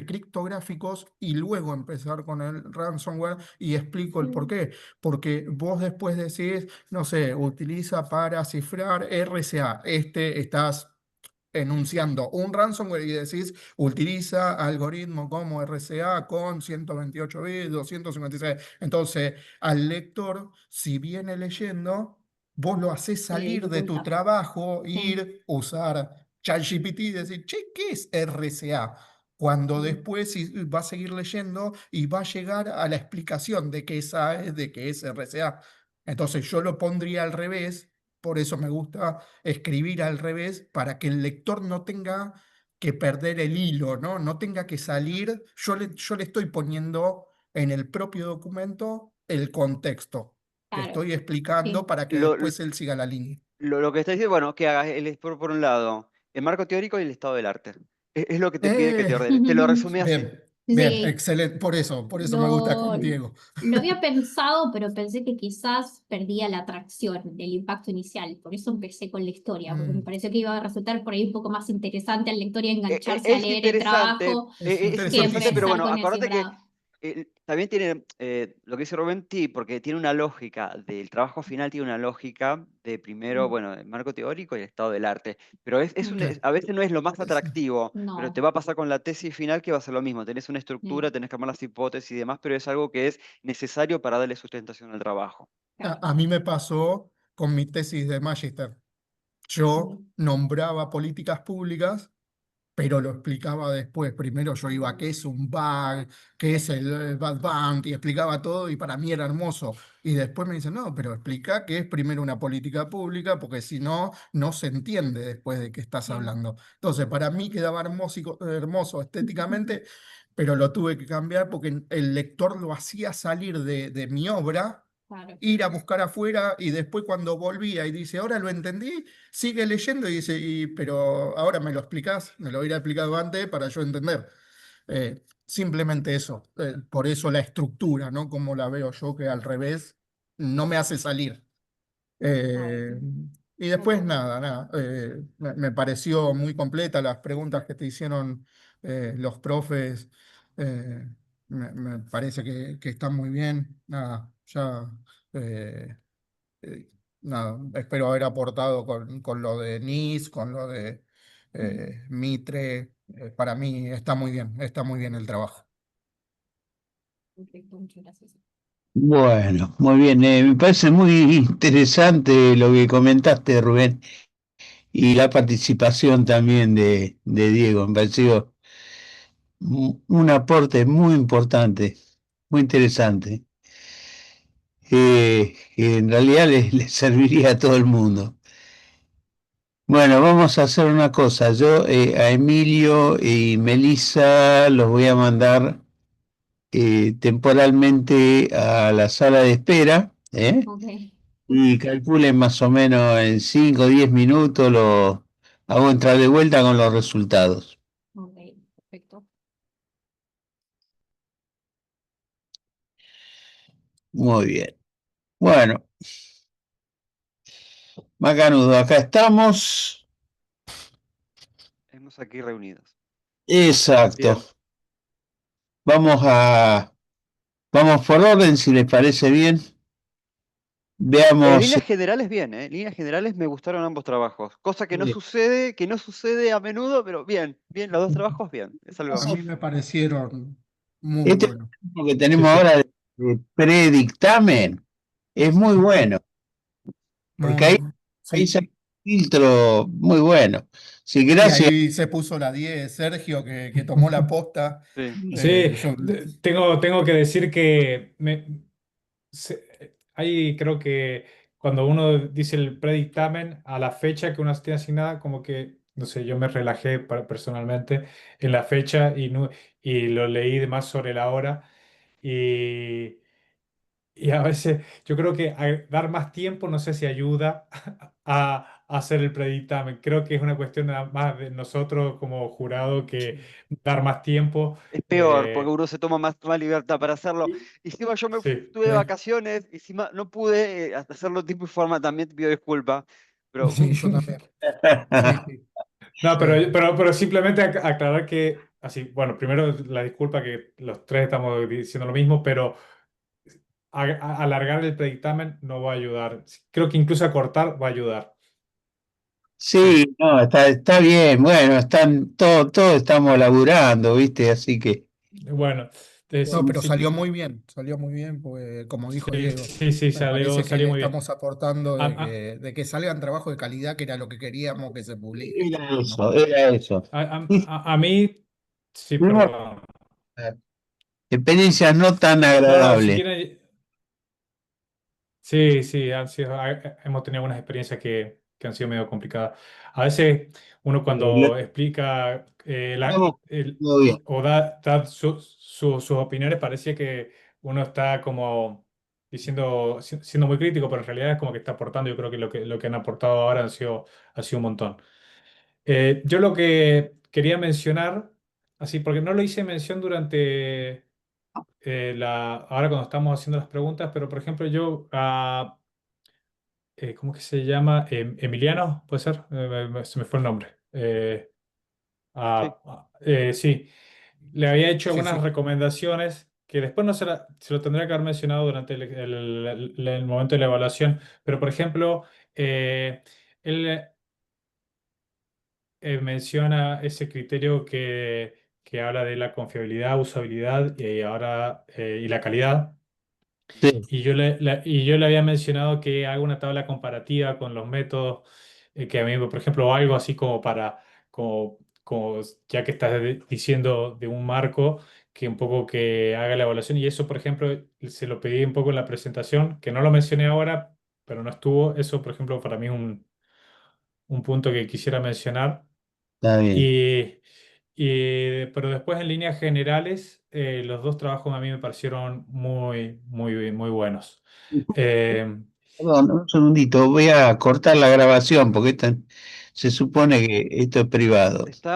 D: criptográficos y luego empezar con el ransomware y explico el por
F: Mm.
D: qué. Porque vos después decís, no sé, utiliza para cifrar RSA, estás enunciando un ransomware y decís, utiliza algoritmo como RCA con 128 bits, 256. Entonces, al lector, si viene leyendo, vos lo haces
F: Se le
D: salir de tu
F: dificulta.
D: trabajo,
F: Sí.
D: ir, usar ChatGPT y decir, che, ¿qué es RCA? Cuando
F: Mm.
D: después va a seguir leyendo y va a llegar a la explicación de qué es, de qué es RCA. Entonces yo lo pondría al revés, por eso me gusta escribir al revés para que el lector no tenga que perder el hilo, ¿no? No tenga que salir. Yo le estoy poniendo en el propio documento el contexto. Te
F: Claro.
D: estoy explicando
F: Sí.
D: para que
C: Lo,
D: después él siga la línea.
C: lo que está diciendo, bueno, que hagas por un lado el marco teórico y el estado del arte. Es lo que te pide que te
D: Eh,
C: ordene. Te lo resumí así.
D: bien, Bien,
F: Sí,
D: excelente. Por eso me gusta
F: lo,
D: con Diego.
F: lo había pensado, pero pensé que quizás perdía la atracción, el impacto inicial. Por eso empecé con la historia, porque me
D: Mm,
F: pareció que iba a resultar por ahí un poco más interesante al lector y engancharse a
C: Es
F: leer el
C: interesante,
F: trabajo
D: es
C: es
F: que
C: interesante, pero
D: interesantísimo.
F: empezar
C: bueno,
F: con el
C: acuérdate que
F: cifrado.
C: también tiene lo que dice Rubén, sí, porque tiene una lógica del trabajo final, tiene una lógica de primero,
F: Mm,
C: bueno, el marco teórico y el estado del arte, pero
F: mm,
D: Sí,
C: a veces no es lo más
D: es-
C: atractivo, pero te
F: No,
C: va a pasar con la tesis final que va a ser lo mismo, tenés una estructura,
F: sí,
C: tenés que armar las hipótesis y demás, pero es algo que es necesario para darle sustentación al trabajo.
F: claro.
D: a mí me pasó con mi tesis de magíster. Yo
F: Mm,
D: nombraba políticas públicas, pero lo explicaba después. Primero yo iba, ¿qué es un bug? ¿Qué es el bad bounty? Explicaba todo y para mí era hermoso. Y después me dicen, no, pero explica qué es primero una política pública, porque si no, no se entiende después de qué estás
F: claro.
D: hablando. Entonces, para mí quedaba hermoso estéticamente, pero lo tuve que cambiar porque el lector lo hacía salir de mi obra,
F: Claro.
D: ir a buscar afuera y después cuando volvía y dice, ahora lo entendí, sigue leyendo y dice, pero ahora me lo explicás, me lo hubiera explicado antes para yo entender. Simplemente eso, por eso la estructura, ¿no? Como la veo yo, que al revés no me hace salir.
F: Claro.
D: Eh, y después nada, me pareció muy completa las preguntas que te hicieron los profes, eh, me parece que están muy bien, nada, ya, eh, eh, nada, espero haber aportado con lo de NIS, con lo de Mitre, para mí está muy bien el trabajo.
F: Perfecto, muchas gracias.
A: Bueno, muy bien. Me parece muy interesante lo que comentaste, Rubén, y la participación también de Diego. Me pareció un aporte muy importante, muy interesante, que en realidad le serviría a todo el mundo. Bueno, vamos a hacer una cosa. Yo a Emilio y Melissa los voy a mandar temporalmente a la sala de espera, ¿eh?
F: Ok,
A: Y calculen más o menos en 5 o 10 minutos lo hago entrar de vuelta con los resultados.
F: ok, perfecto.
A: Muy bien. Bueno, Macanudo, acá estamos.
C: Estamos aquí reunidos.
A: Exacto.
C: Bien.
A: Vamos a, vamos por orden, si les parece bien.
C: En
A: Veamos.
C: líneas generales, bien, ¿eh? En líneas generales me gustaron ambos trabajos, cosa
A: Bien.
C: que no sucede a menudo, pero bien, bien, los dos trabajos, bien. Es
D: A
C: algo.
D: mí me parecieron muy
A: Este
D: buenos.
A: tiempo que
E: Sí,
A: tenemos
E: sí.
A: ahora de predictamen es muy bueno, porque ahí,
D: Muy,
A: ahí
D: sí.
A: se hace un filtro muy bueno. Sí,
D: Y
A: gracias.
D: ahí se puso la 10 Sergio, que tomó la posta.
C: Sí.
E: Sí,
D: Yo,
E: tengo que decir que ahí creo que cuando uno dice el predictamen a la fecha que uno tiene asignada, como que, no sé, yo me relajé personalmente en la fecha y, no, y lo leí de más sobre la hora. Y a veces yo creo que dar más tiempo no sé si ayuda a hacer el predictamen. Creo que es una cuestión nada más de nosotros como jurado que
D: sí,
E: dar más tiempo.
C: Es peor, porque
E: eh,
C: uno se toma más libertad para hacerlo.
E: y-
C: Y encima yo
E: sí,
C: tuve
D: sí,
C: vacaciones, y encima no pude hacerlo en tiempo y forma, también te pido disculpas. Pero
D: sí, yo también. Sí, sí,
E: no,
D: sí,
E: pero simplemente aclarar que, así, bueno, primero la disculpa que los tres estamos diciendo lo mismo, pero alargar el predictamen no va a ayudar. Creo que incluso acortar va a ayudar. Sí.
A: Sí, no, está bien, bueno, todos estamos laburando, ¿viste? Así que
E: Bueno,
D: no, pero
E: sí,
D: salió muy bien, pues como dijo
E: sí,
D: Diego,
E: sí, sí,
D: me parece que
E: salió
D: le
E: muy bien.
D: estamos aportando
E: A, a-
D: de que salgan trabajos de calidad, que era lo que queríamos que se publiquen,
A: era
D: ¿no?
A: eso, era eso. Y
E: a mí, sí,
A: tuvimos
E: perdón.
A: experiencias no tan
E: No, no, si
A: agradables.
E: quieren, sí, sí, hemos tenido algunas experiencias que han sido medio complicadas. A veces uno
A: Lo
E: cuando explica
A: estamos todo bien.
E: o da sus opiniones, parece que uno está como diciendo, siendo muy crítico, pero en realidad es como que está aportando. Yo creo que lo que han aportado ahora ha sido un montón. Yo lo que quería mencionar así, porque no lo hice mención durante ahora cuando estamos haciendo las preguntas, pero por ejemplo yo ¿cómo que se llama? Emiliano, ¿puede ser? Se me fue el nombre.
C: Sí.
E: Sí, le había hecho
D: Sí,
E: algunas
D: sí.
E: recomendaciones que después no se lo tendría que haber mencionado durante el momento de la evaluación, pero por ejemplo, él menciona ese criterio que habla de la confiabilidad, usabilidad y ahora y la calidad.
A: Sí,
E: Y yo le había mencionado que haga una tabla comparativa con los métodos, que a mí, por ejemplo, algo así como ya que estás diciendo de un marco, que un poco que haga la evaluación. Y eso, por ejemplo, se lo pedí un poco en la presentación, que no lo mencioné ahora, pero no estuvo. Eso, por ejemplo, para mí es un punto que quisiera mencionar.
A: está bien.
E: Pero después, en líneas generales, los dos trabajos a mí me parecieron muy buenos. Eh,
A: Perdón, un segundito, voy a cortar la grabación porque se supone que esto es privado.
C: Está